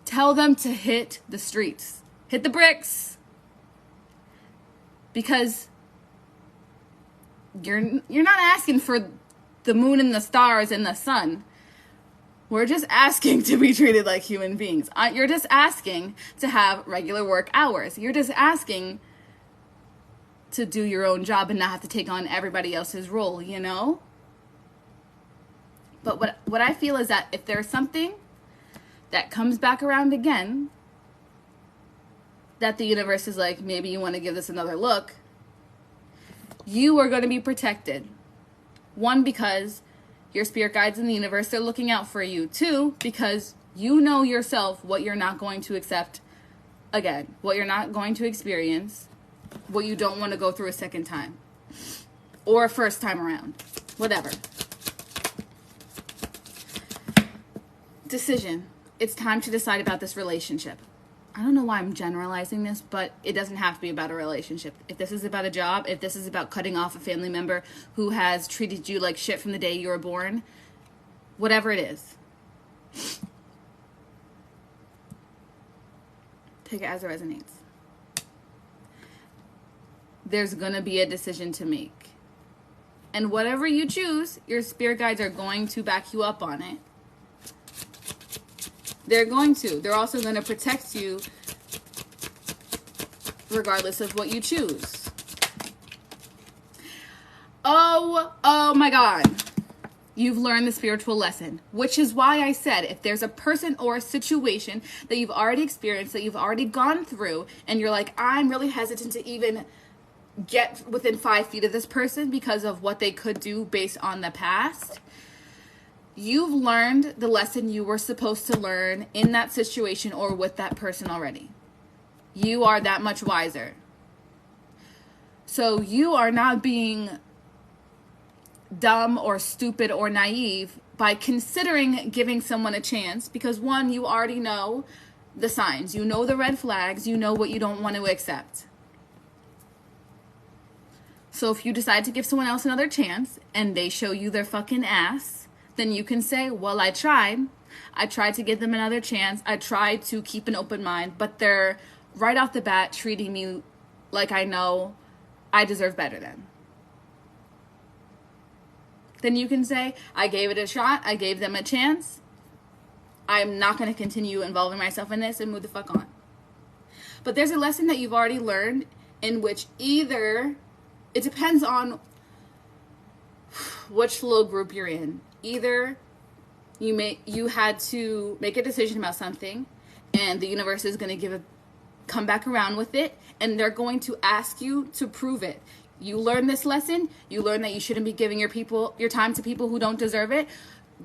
tell them to hit the streets. Hit the bricks. Because you're not asking for the moon and the stars and the sun. We're just asking to be treated like human beings. You're just asking to have regular work hours. You're just asking to do your own job and not have to take on everybody else's role, you know? But what I feel is that if there's something that comes back around again, that the universe is like, maybe you want to give this another look, you are going to be protected. 1, because your spirit guides in the universe are looking out for you. 2, because you know yourself what you're not going to accept again, what you're not going to experience, what you don't want to go through a second time or a first time around, whatever. Decision. It's time to decide about this relationship. I don't know why I'm generalizing this, but it doesn't have to be about a relationship. If this is about a job, if this is about cutting off a family member who has treated you like shit from the day you were born, whatever it is, take it as it resonates. There's gonna be a decision to make. And whatever you choose, your spirit guides are going to back you up on it. They're going to. They're also going to protect you regardless of what you choose. Oh my God. You've learned the spiritual lesson, which is why I said if there's a person or a situation that you've already experienced, that you've already gone through, and you're like, I'm really hesitant to even get within 5 feet of this person because of what they could do based on the past, you've learned the lesson you were supposed to learn in that situation or with that person already. you are that much wiser. So you are not being dumb or stupid or naive by considering giving someone a chance, because one, you already know the signs, you know the red flags, you know what you don't want to accept. So if you decide to give someone else another chance and they show you their fucking ass, then you can say, well, I tried to give them another chance, I tried to keep an open mind, but they're right off the bat treating me like I know I deserve better than. Then you can say, I gave it a shot, I gave them a chance, I'm not going to continue involving myself in this, and move the fuck on. But there's a lesson that you've already learned in which either, it depends on which little group you're in. Either you had to make a decision about something and the universe is going to come back around with it, and they're going to ask you to prove it. You learn this lesson, you learn that you shouldn't be giving your time to people who don't deserve it,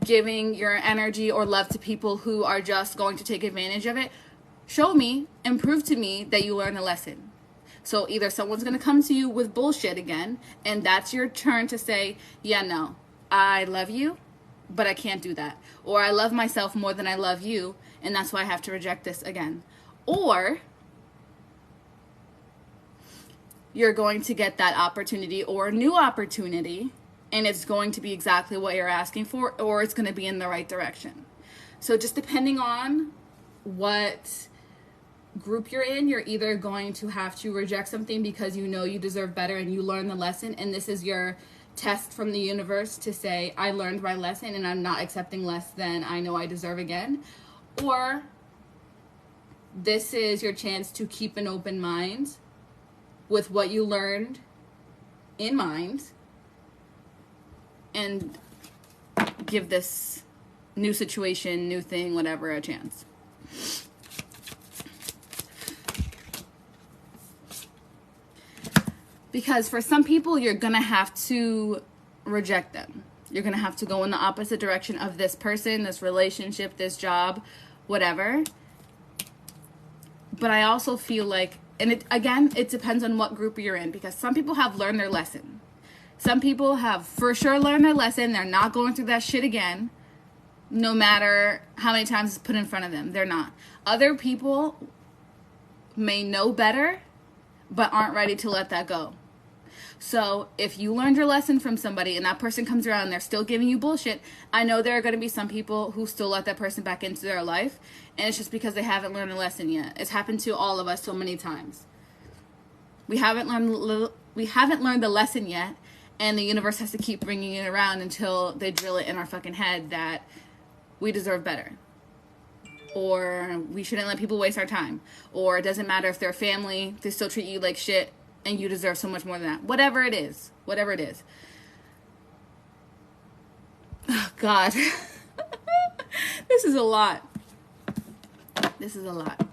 giving your energy or love to people who are just going to take advantage of it. Show me and prove to me that you learned a lesson. So either someone's going to come to you with bullshit again, and that's your turn to say, yeah, no, I love you, but I can't do that. Or I love myself more than I love you, and that's why I have to reject this again. Or you're going to get that opportunity or a new opportunity, and it's going to be exactly what you're asking for, or it's going to be in the right direction. So just depending on what group you're in, you're either going to have to reject something because you know you deserve better and you learn the lesson, and this is your test from the universe to say, I learned my lesson and I'm not accepting less than I know I deserve again. Or this is your chance to keep an open mind with what you learned in mind and give this new situation, new thing, whatever, a chance. Because for some people, you're going to have to reject them. You're going to have to go in the opposite direction of this person, this relationship, this job, whatever. But I also feel like, and it depends on what group you're in, because some people have learned their lesson. Some people have for sure learned their lesson. They're not going through that shit again, no matter how many times it's put in front of them. They're not. Other people may know better, but aren't ready to let that go. So if you learned your lesson from somebody and that person comes around and they're still giving you bullshit, I know there are going to be some people who still let that person back into their life, and it's just because they haven't learned a lesson yet. It's happened to all of us so many times. We haven't learned the lesson yet, and the universe has to keep bringing it around until they drill it in our fucking head that we deserve better. Or we shouldn't let people waste our time. Or it doesn't matter if they're family, they still treat you like shit, and you deserve so much more than that. Whatever it is. Whatever it is. Oh, God. This is a lot. This is a lot.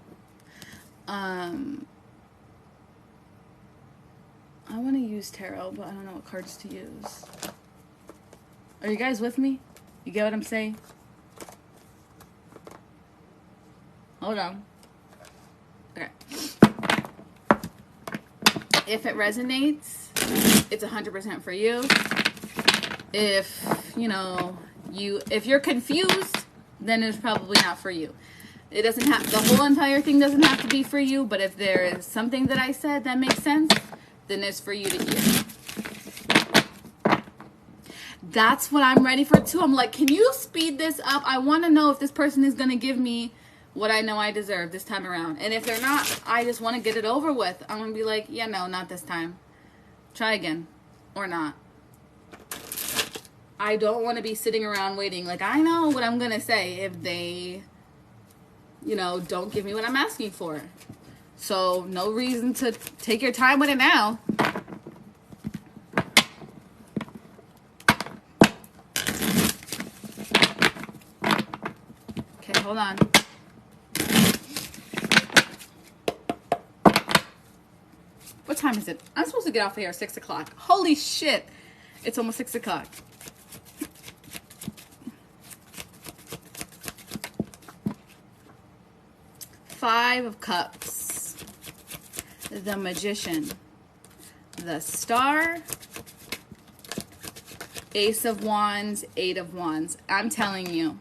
I want to use tarot, but I don't know what cards to use. Are you guys with me? You get what I'm saying? Hold on. Okay. If it resonates, it's 100% for you. If, if you're confused, then it's probably not for you. It doesn't have, the whole entire thing doesn't have to be for you, but if there is something that I said that makes sense, then it's for you to hear. That's what I'm ready for too. I'm like, can you speed this up? I want to know if this person is going to give me what I know I deserve this time around. And if they're not, I just want to get it over with. I'm going to be like, yeah, no, not this time. Try again. Or not. I don't want to be sitting around waiting. Like, I know what I'm going to say if they, don't give me what I'm asking for. So, no reason to take your time with it now. Okay, hold on. What time is it? I'm supposed to get off here at 6 o'clock. Holy shit. It's almost 6 o'clock. Five of Cups. the Magician, the Star, Ace of Wands, Eight of Wands. I'm telling you.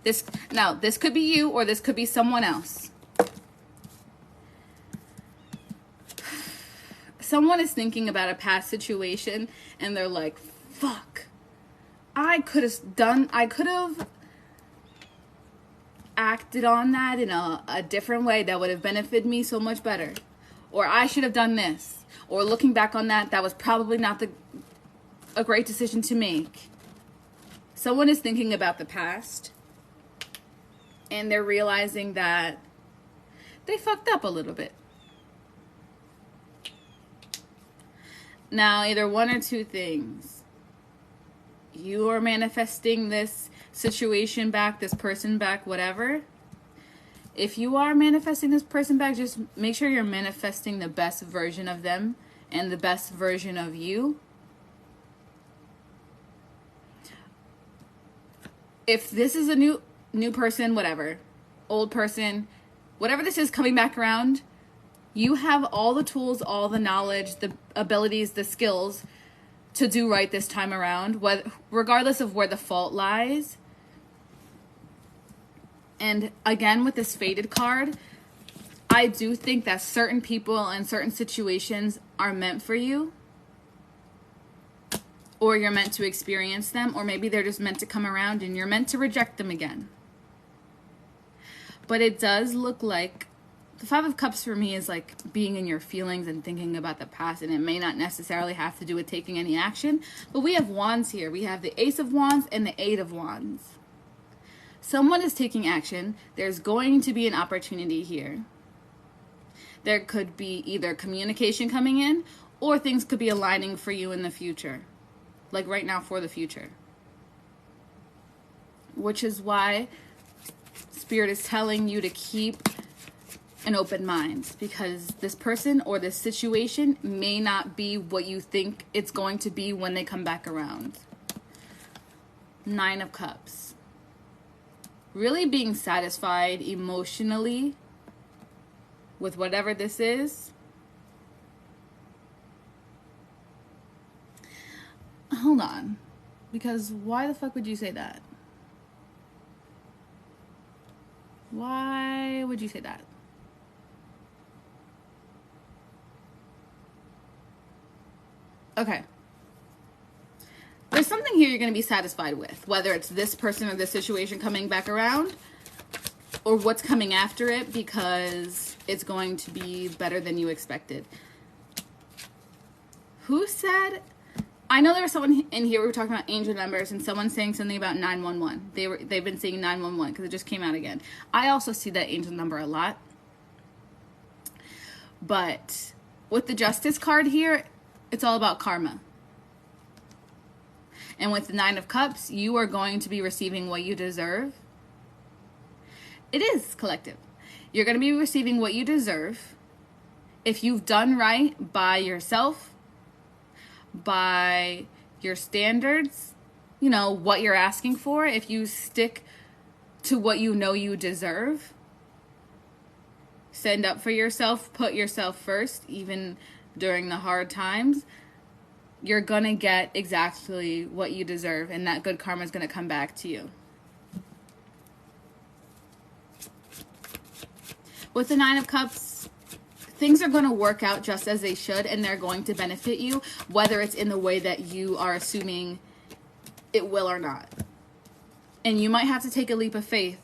This could be you or this could be someone else. Someone is thinking about a past situation and they're like, fuck, I could have acted on that in a different way that would have benefited me so much better. Or I should have done this. Or looking back on that, that was probably not a great decision to make. Someone is thinking about the past and they're realizing that they fucked up a little bit. Now, either one or two things. You are manifesting this situation back, this person back, whatever. If you are manifesting this person back, just make sure you're manifesting the best version of them and the best version of you. If this is a new person, whatever, old person, whatever this is coming back around, you have all the tools, all the knowledge, the abilities, the skills to do right this time around, regardless of where the fault lies. And again, with this Fated card, I do think that certain people and certain situations are meant for you. Or you're meant to experience them. Or maybe they're just meant to come around and you're meant to reject them again. But it does look like the Five of Cups for me is like being in your feelings and thinking about the past. And it may not necessarily have to do with taking any action. But we have Wands here. We have the Ace of Wands and the Eight of Wands. Someone is taking action. There's going to be an opportunity here. There could be either communication coming in or things could be aligning for you in the future. Like right now for the future. Which is why Spirit is telling you to keep an open mind. Because this person or this situation may not be what you think it's going to be when they come back around. Nine of Cups. Really being satisfied emotionally with whatever this is. Hold on. Because why the fuck would you say that? Why would you say that? Okay. There's something here you're going to be satisfied with. Whether it's this person or this situation coming back around. Or what's coming after it. Because it's going to be better than you expected. Who said... I know there was someone in here, we were talking about angel numbers, and someone saying something about 911. They've been saying 911 because it just came out again. I also see that angel number a lot. But with the Justice card here, it's all about karma. And with the Nine of Cups, you are going to be receiving what you deserve. It is collective. You're going to be receiving what you deserve if you've done right by yourself, by your standards, you know, what you're asking for. If you stick to what you know you deserve, stand up for yourself, put yourself first, even during the hard times, you're gonna get exactly what you deserve, and that good karma is gonna come back to you. With the Nine of Cups, things are going to work out just as they should, and they're going to benefit you, whether it's in the way that you are assuming it will or not. And you might have to take a leap of faith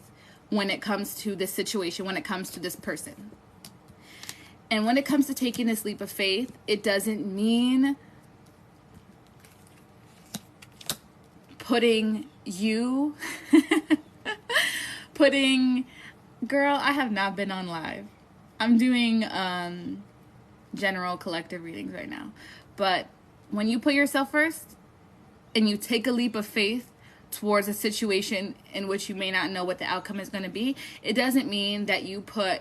when it comes to this situation, when it comes to this person. And when it comes to taking this leap of faith, it doesn't mean putting you, girl, I have not been on live. I'm doing general collective readings right now. But when you put yourself first and you take a leap of faith towards a situation in which you may not know what the outcome is going to be, it doesn't mean that you put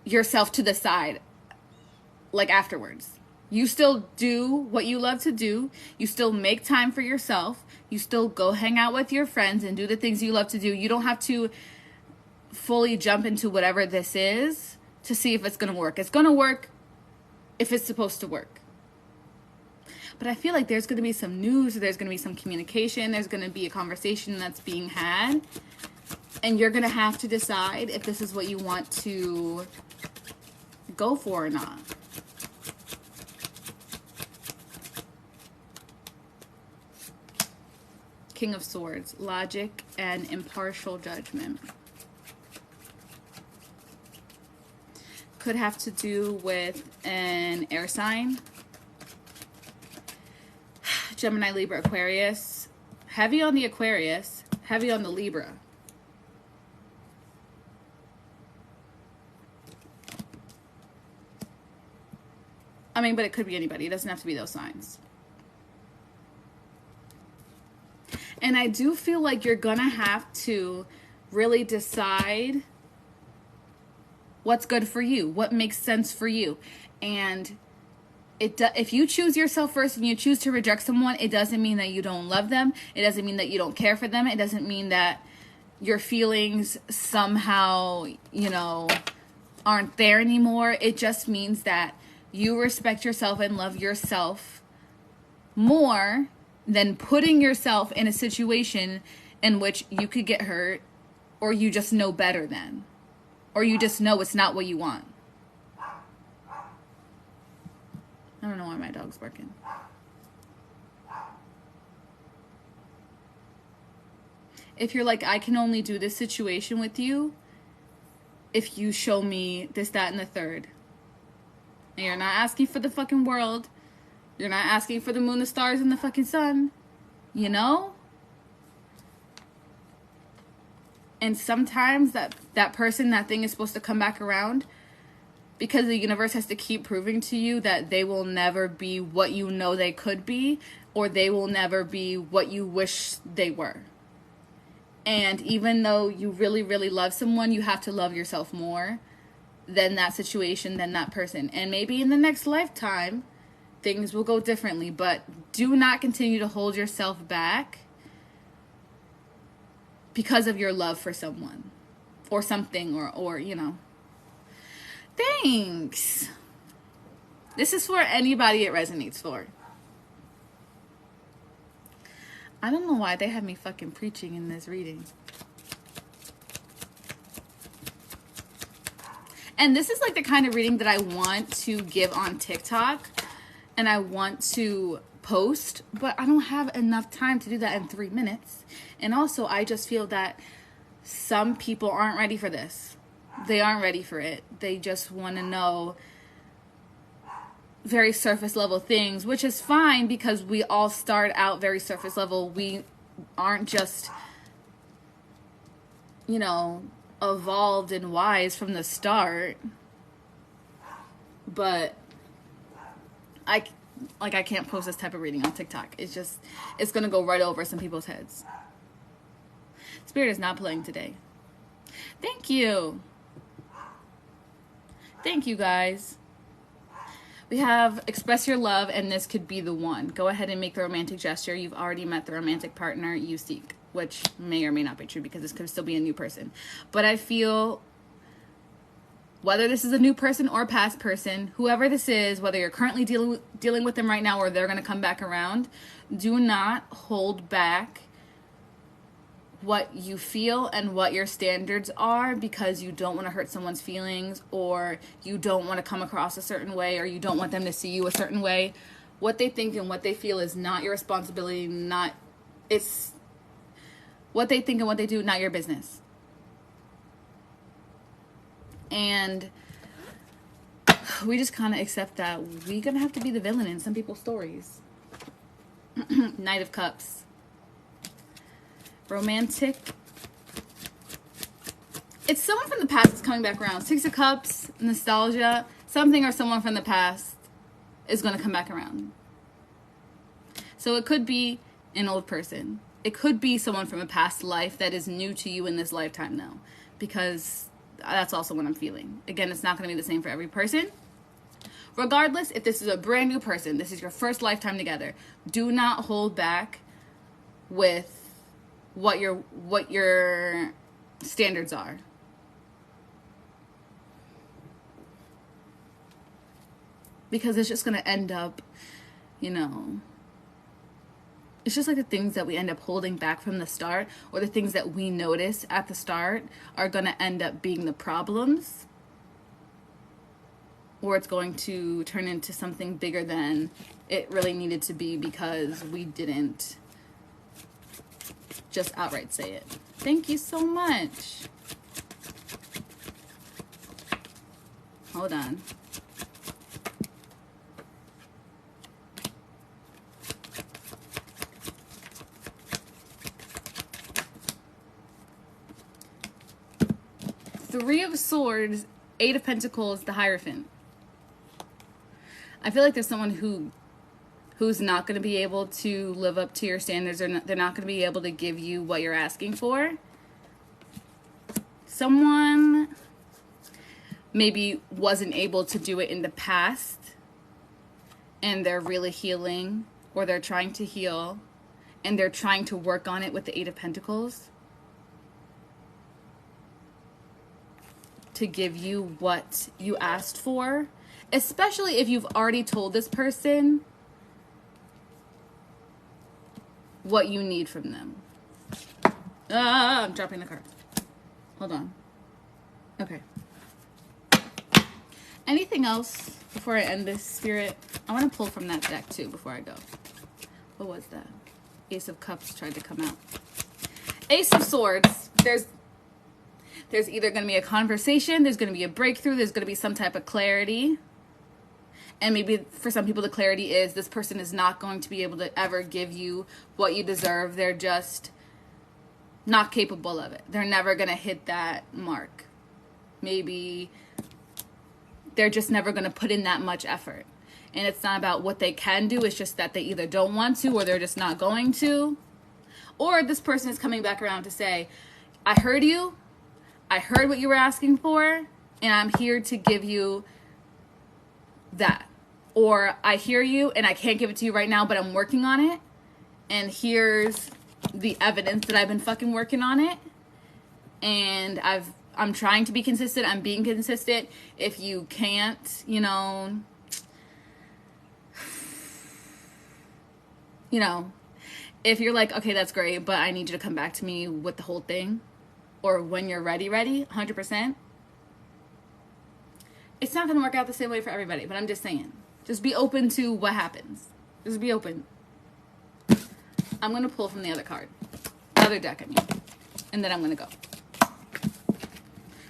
yourself to the side like afterwards. You still do what you love to do. You still make time for yourself. You still go hang out with your friends and do the things you love to do. You don't have to fully jump into whatever this is to see if it's going to work. It's going to work if it's supposed to work. But I feel like there's going to be some news, there's going to be some communication, there's going to be a conversation that's being had, and you're going to have to decide if this is what you want to go for or not. King of Swords, logic and impartial judgment. Could have to do with an air sign. Gemini, Libra, Aquarius. Heavy on the Aquarius, heavy on the Libra. I mean, but it could be anybody. It doesn't have to be those signs. And I do feel like you're going to have to really decide what's good for you, what makes sense for you. And if you choose yourself first and you choose to reject someone, it doesn't mean that you don't love them. It doesn't mean that you don't care for them. It doesn't mean that your feelings somehow, you know, aren't there anymore. It just means that you respect yourself and love yourself more than putting yourself in a situation in which you could get hurt, or you just know better than, or you just know it's not what you want. I don't know why my dog's barking. If you're like, I can only do this situation with you if you show me this, that, and the third. And you're not asking for the fucking world. You're not asking for the moon, the stars, and the fucking sun. You know? And sometimes that person, that thing is supposed to come back around because the universe has to keep proving to you that they will never be what you know they could be, or they will never be what you wish they were. And even though you really, really love someone, you have to love yourself more than that situation, than that person. And maybe in the next lifetime, things will go differently, but do not continue to hold yourself back because of your love for someone or something, or you know. Thanks. This is for anybody it resonates for. I don't know why they have me fucking preaching in this reading. And this is like the kind of reading that I want to give on TikTok, and I want to post, but I don't have enough time to do that in 3 minutes. And also, I just feel that some people aren't ready for this. They aren't ready for it. They just want to know very surface level things, which is fine because we all start out very surface level. We aren't just, you know, evolved and wise from the start. But I can't post this type of reading on TikTok. It's gonna go right over some people's heads. Spirit is not playing today. Thank you. Thank you, guys. We have express your love, and this could be the one. Go ahead and make the romantic gesture. You've already met the romantic partner you seek, which may or may not be true because this could still be a new person. But I feel whether this is a new person or a past person, whoever this is, whether you're currently dealing with them right now or they're going to come back around, do not hold back what you feel and what your standards are because you don't want to hurt someone's feelings, or you don't want to come across a certain way, or you don't want them to see you a certain way. What they think and what they feel is not your responsibility. It's what they think and what they do, not your business. And we just kind of accept that we're going to have to be the villain in some people's stories. Knight of Cups. Romantic. It's someone from the past that's coming back around. Six of Cups, nostalgia. Something or someone from the past is going to come back around. So it could be an old person. It could be someone from a past life that is new to you in this lifetime now. Because that's also what I'm feeling. Again, it's not going to be the same for every person. Regardless, if this is a brand new person, this is your first lifetime together, do not hold back with what your standards are. because it's just going to end up, you know, it's just like the things that we end up holding back from the start, or the things that we notice at the start, are going to end up being the problems, or it's going to turn into something bigger than it really needed to be because we didn't just outright say it. Thank you so much. Hold on. Three of Swords, Eight of Pentacles, the Hierophant. I feel like there's someone who's not going to be able to live up to your standards, or they're not going to be able to give you what you're asking for. Someone maybe wasn't able to do it in the past, and they're really healing, or they're trying to heal, and they're trying to work on it with the Eight of Pentacles to give you what you asked for, especially if you've already told this person what you need from them. I'm dropping the card. Hold on. Okay. Anything else before I end this, Spirit? I want to pull from that deck too before I go. What was that? Ace of Cups tried to come out. Ace of Swords. There's either going to be a conversation, there's going to be a breakthrough, there's going to be some type of clarity. And maybe for some people the clarity is this person is not going to be able to ever give you what you deserve. They're just not capable of it. They're never going to hit that mark. Maybe they're just never going to put in that much effort. And it's not about what they can do. It's just that they either don't want to, or they're just not going to. Or this person is coming back around to say, I heard you. I heard what you were asking for, and I'm here to give you that. Or I hear you and I can't give it to you right now, but I'm working on it. And here's the evidence that I've been fucking working on it. And I'm trying to be consistent. I'm being consistent. If you can't, you know, if you're like, okay, that's great, but I need you to come back to me with the whole thing, or when you're ready, 100%. It's not going to work out the same way for everybody, but I'm just saying. Just be open to what happens. Just be open. I'm going to pull from the other card. Other deck, I mean. And then I'm going to go.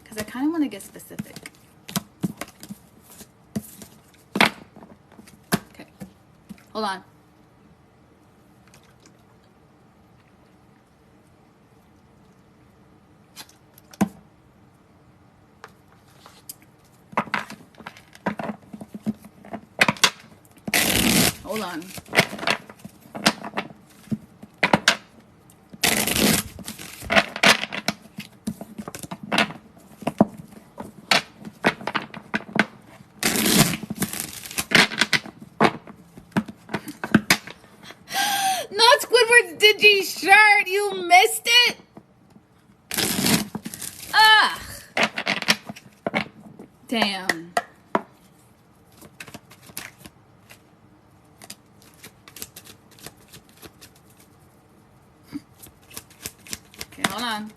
Because I kind of want to get specific. Okay. Hold on. Hold on. Not Squidward's dingy shirt. You missed it. Ah. Damn. Hold on.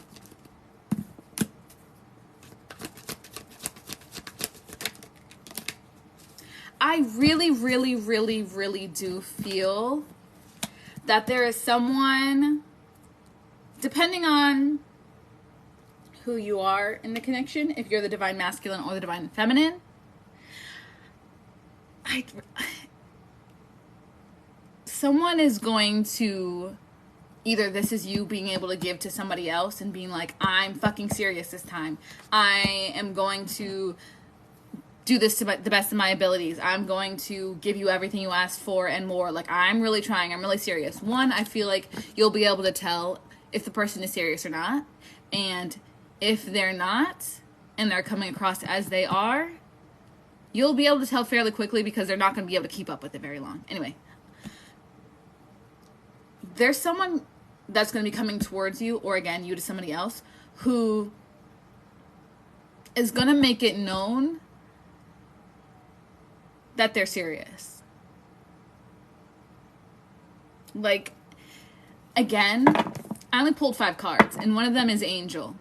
I really, really, really, really do feel that there is someone, depending on who you are in the connection, if you're the divine masculine or the divine feminine, someone is going to, either this is you being able to give to somebody else and being like, I'm fucking serious this time. I am going to do this to the best of my abilities. I'm going to give you everything you asked for and more. Like, I'm really trying. I'm really serious. One, I feel like you'll be able to tell if the person is serious or not. And if they're not, and they're coming across as they are, you'll be able to tell fairly quickly because they're not going to be able to keep up with it very long. Anyway, there's someone that's going to be coming towards you, or again, you to somebody else, who is going to make it known that they're serious. Like, again, I only pulled 5 cards, and one of them is Angel.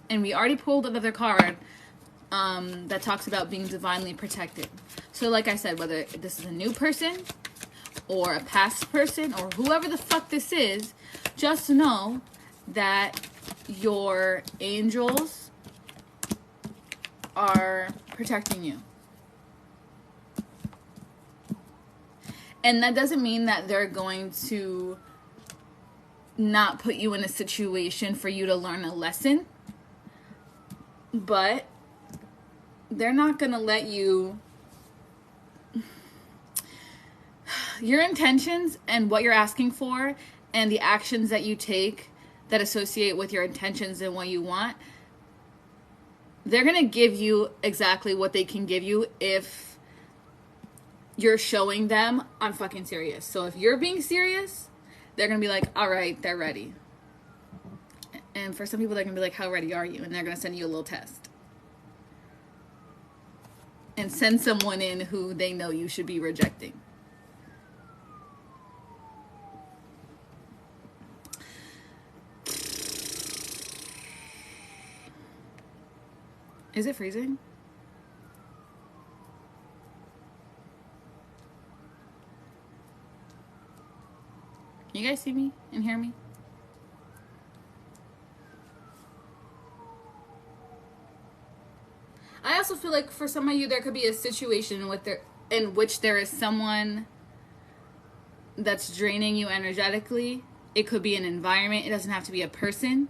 And we already pulled another card that talks about being divinely protected. So like I said, whether this is a new person or a past person or whoever the fuck this is, just know that your angels are protecting you. And that doesn't mean that they're going to not put you in a situation for you to learn a lesson. But they're not going to let you... Your intentions and what you're asking for and the actions that you take that associate with your intentions and what you want, they're going to give you exactly what they can give you if you're showing them I'm fucking serious. So if you're being serious, they're going to be like, all right, they're ready. And for some people, they're going to be like, how ready are you? And they're going to send you a little test. And send someone in who they know you should be rejecting. Is it freezing? You guys see me and hear me? I also feel like for some of you, there could be a situation in which there is someone that's draining you energetically. It could be an environment. It doesn't have to be a person.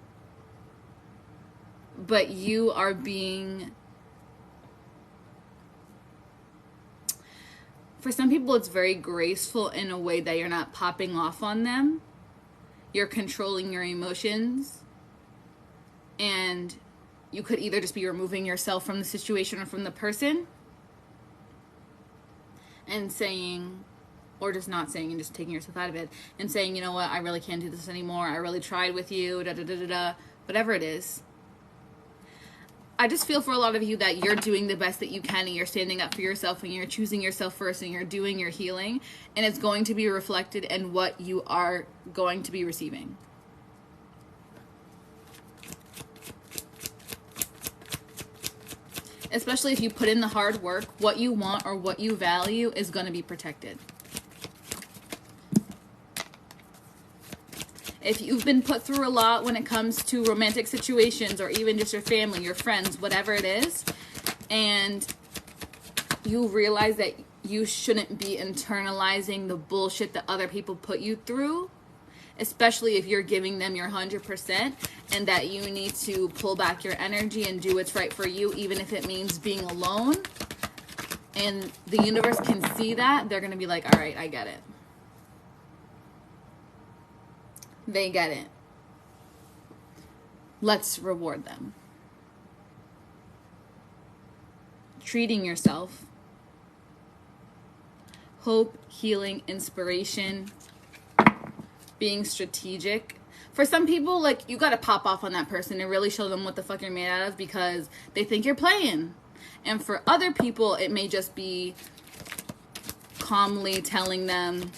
But you are being... For some people, it's very graceful in a way that you're not popping off on them. You're controlling your emotions. And you could either just be removing yourself from the situation or from the person. And saying, or just not saying and just taking yourself out of it. And saying, you know what, I really can't do this anymore. I really tried with you, da-da-da-da-da. Whatever it is. I just feel for a lot of you that you're doing the best that you can and you're standing up for yourself and you're choosing yourself first and you're doing your healing, and it's going to be reflected in what you are going to be receiving. Especially if you put in the hard work, what you want or what you value is going to be protected. If you've been put through a lot when it comes to romantic situations or even just your family, your friends, whatever it is, and you realize that you shouldn't be internalizing the bullshit that other people put you through, especially if you're giving them your 100%, and that you need to pull back your energy and do what's right for you, even if it means being alone, and the universe can see that, they're going to be like, all right, I get it. They get it. Let's reward them. Treating yourself. Hope, healing, inspiration. Being strategic. For some people, like, you gotta pop off on that person and really show them what the fuck you're made out of because they think you're playing. And for other people, it may just be calmly telling them,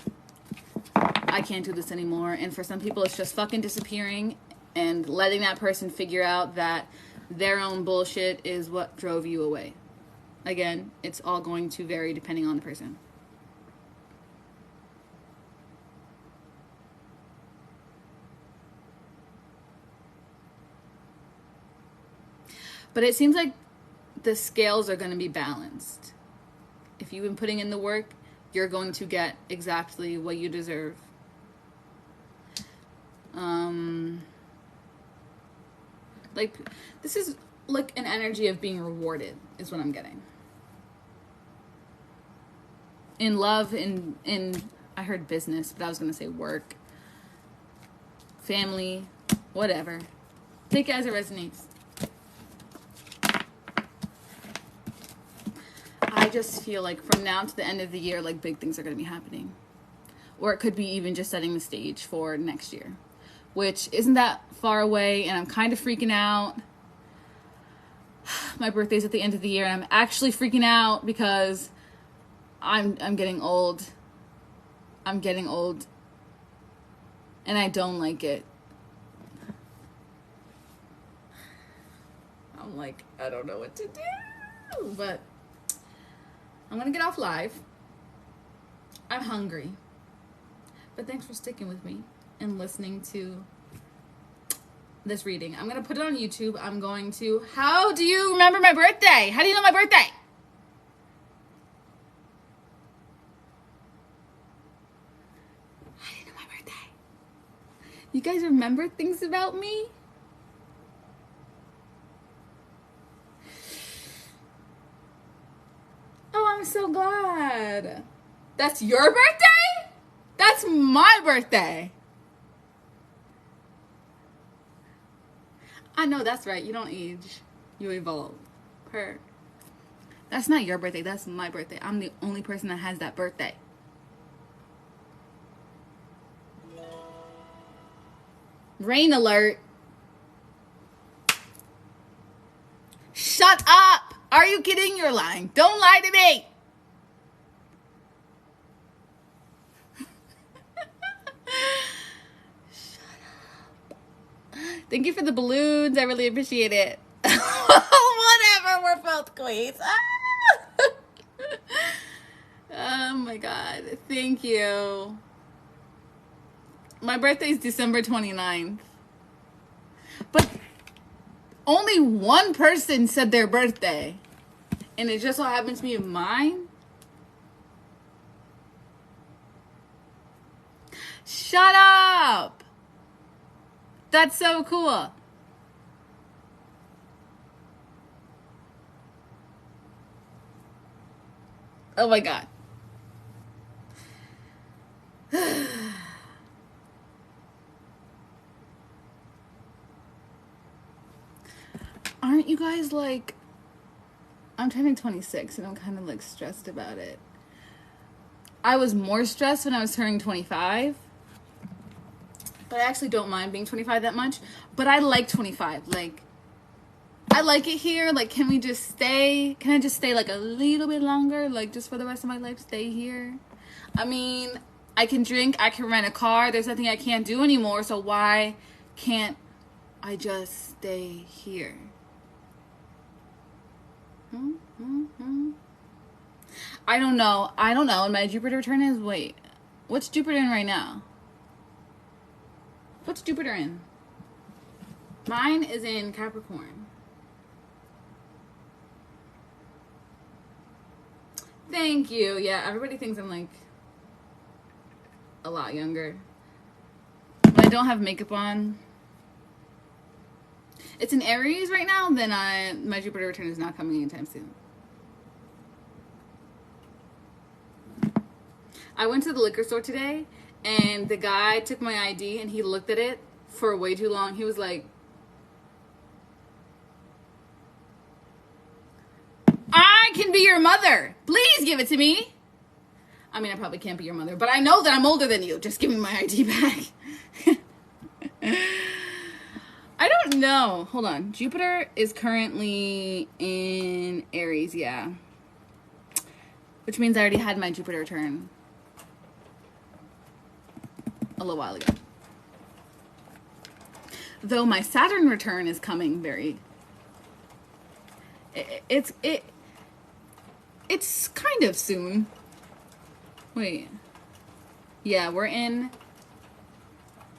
I can't do this anymore. And for some people, it's just fucking disappearing and letting that person figure out that their own bullshit is what drove you away. Again, it's all going to vary depending on the person. But it seems like the scales are going to be balanced. If you've been putting in the work, you're going to get exactly what you deserve. Like, this is like an energy of being rewarded is what I'm getting. In love, in I heard business, but I was going to say work, family, whatever. Take it as it resonates. I just feel like from now to the end of the year, like, big things are going to be happening. Or it could be even just setting the stage for next year, which isn't that far away, and I'm kind of freaking out. My birthday's at the end of the year, and I'm actually freaking out because I'm getting old. I'm getting old. And I don't like it. I'm like, I don't know what to do. But I'm gonna get off live. I'm hungry. But thanks for sticking with me and listening to this reading. I'm gonna put it on YouTube. I'm going to, how do you remember my birthday? How do you know my birthday? How do you know my birthday? You guys remember things about me? Oh, I'm so glad. That's your birthday? That's my birthday. I know, that's right. You don't age. You evolve. That's not your birthday. That's my birthday. I'm the only person that has that birthday. Rain alert. Shut up. Are you kidding? You're lying. Don't lie to me. Thank you for the balloons. I really appreciate it. Whatever. We're both queens. Oh my God. Thank you. My birthday is December 29th. But only one person said their birthday. And it just so happens to be mine. Shut up. That's so cool. Oh my God. Aren't you guys like, I'm turning 26 and I'm kind of like stressed about it. I was more stressed when I was turning 25. But I actually don't mind being 25 that much. But I like 25. Like, I like it here. Like, can we just stay? Can I just stay like a little bit longer? Like, just for the rest of my life, stay here? I mean, I can drink. I can rent a car. There's nothing I can't do anymore. So why can't I just stay here? I don't know. And my Jupiter return is, wait, what's Jupiter in right now? What's Jupiter in? Mine is in Capricorn. Thank you. Yeah, everybody thinks I'm like a lot younger. When I don't have makeup on, it's in Aries right now, then my Jupiter return is not coming anytime soon. I went to the liquor store today, and the guy took my ID, and he looked at it for way too long. He was like, I can be your mother. Please give it to me. I mean, I probably can't be your mother, but I know that I'm older than you. Just give me my ID back. I don't know. Hold on. Jupiter is currently in Aries, yeah. Which means I already had my Jupiter return a little while ago. Though my Saturn return is coming very... It's kind of soon. Wait. Yeah, we're in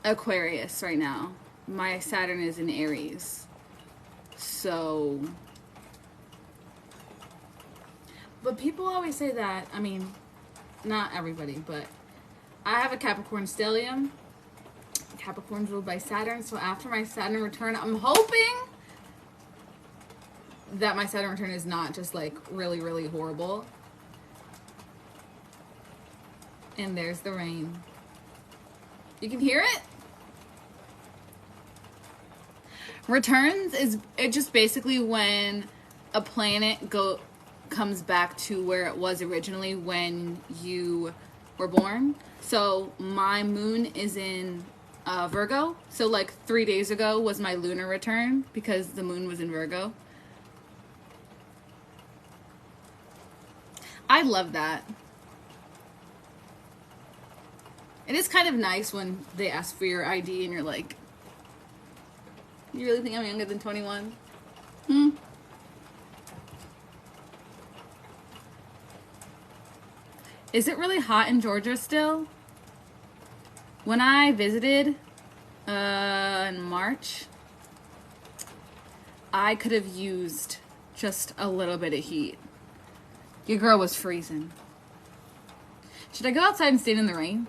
Aquarius right now. My Saturn is in Aries. So... But people always say that, I mean, not everybody, but I have a Capricorn stellium. Capricorn's ruled by Saturn, so after my Saturn return, I'm hoping that my Saturn return is not just like really, really horrible. And there's the rain. You can hear it? Returns is it just basically when a planet comes back to where it was originally when you were born. So my moon is in Virgo. So like 3 days ago was my lunar return because the moon was in Virgo. I love that. It is kind of nice when they ask for your ID and you're like, you really think I'm younger than 21? Is it really hot in Georgia still? When I visited in March, I could have used just a little bit of heat. Your girl was freezing. Should I go outside and stand in the rain?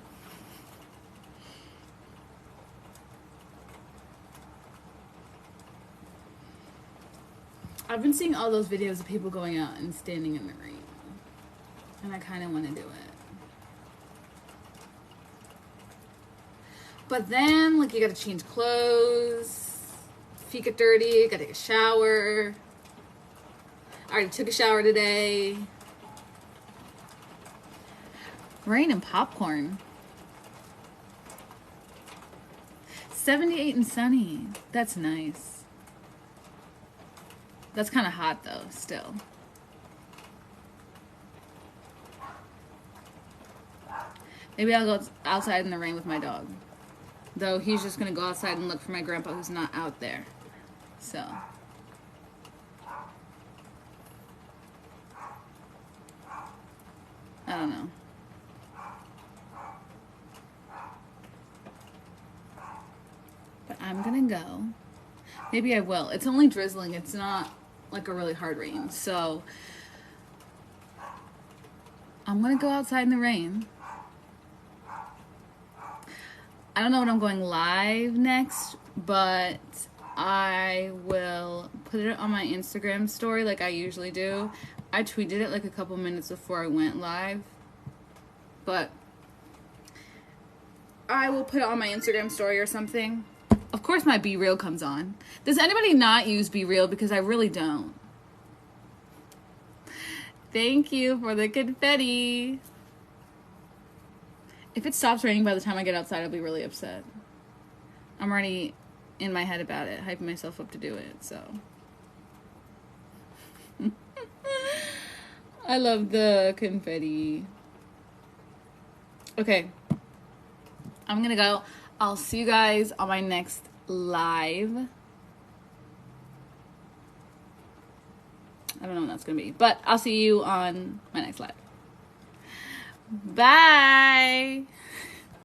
I've been seeing all those videos of people going out and standing in the rain. And I kind of want to do it. But then, like, you gotta change clothes. Feet get dirty, gotta take a shower. I already took a shower today. Rain and popcorn. 78 and sunny. That's nice. That's kind of hot though, still. Maybe I'll go outside in the rain with my dog. Though he's just gonna go outside and look for my grandpa who's not out there. So. I don't know. But I'm gonna go. Maybe I will. It's only drizzling. It's not like a really hard rain. So I'm gonna go outside in the rain. I don't know when I'm going live next, but I will put it on my Instagram story like I usually do. I tweeted it like a couple minutes before I went live, but I will put it on my Instagram story or something. Of course my Be Real comes on. Does anybody not use Be Real? Because I really don't. Thank you for the confetti. If it stops raining by the time I get outside, I'll be really upset. I'm already in my head about it, hyping myself up to do it, so. I love the confetti. Okay. I'm gonna go. I'll see you guys on my next live. I don't know when that's gonna be, but I'll see you on my next live. Bye.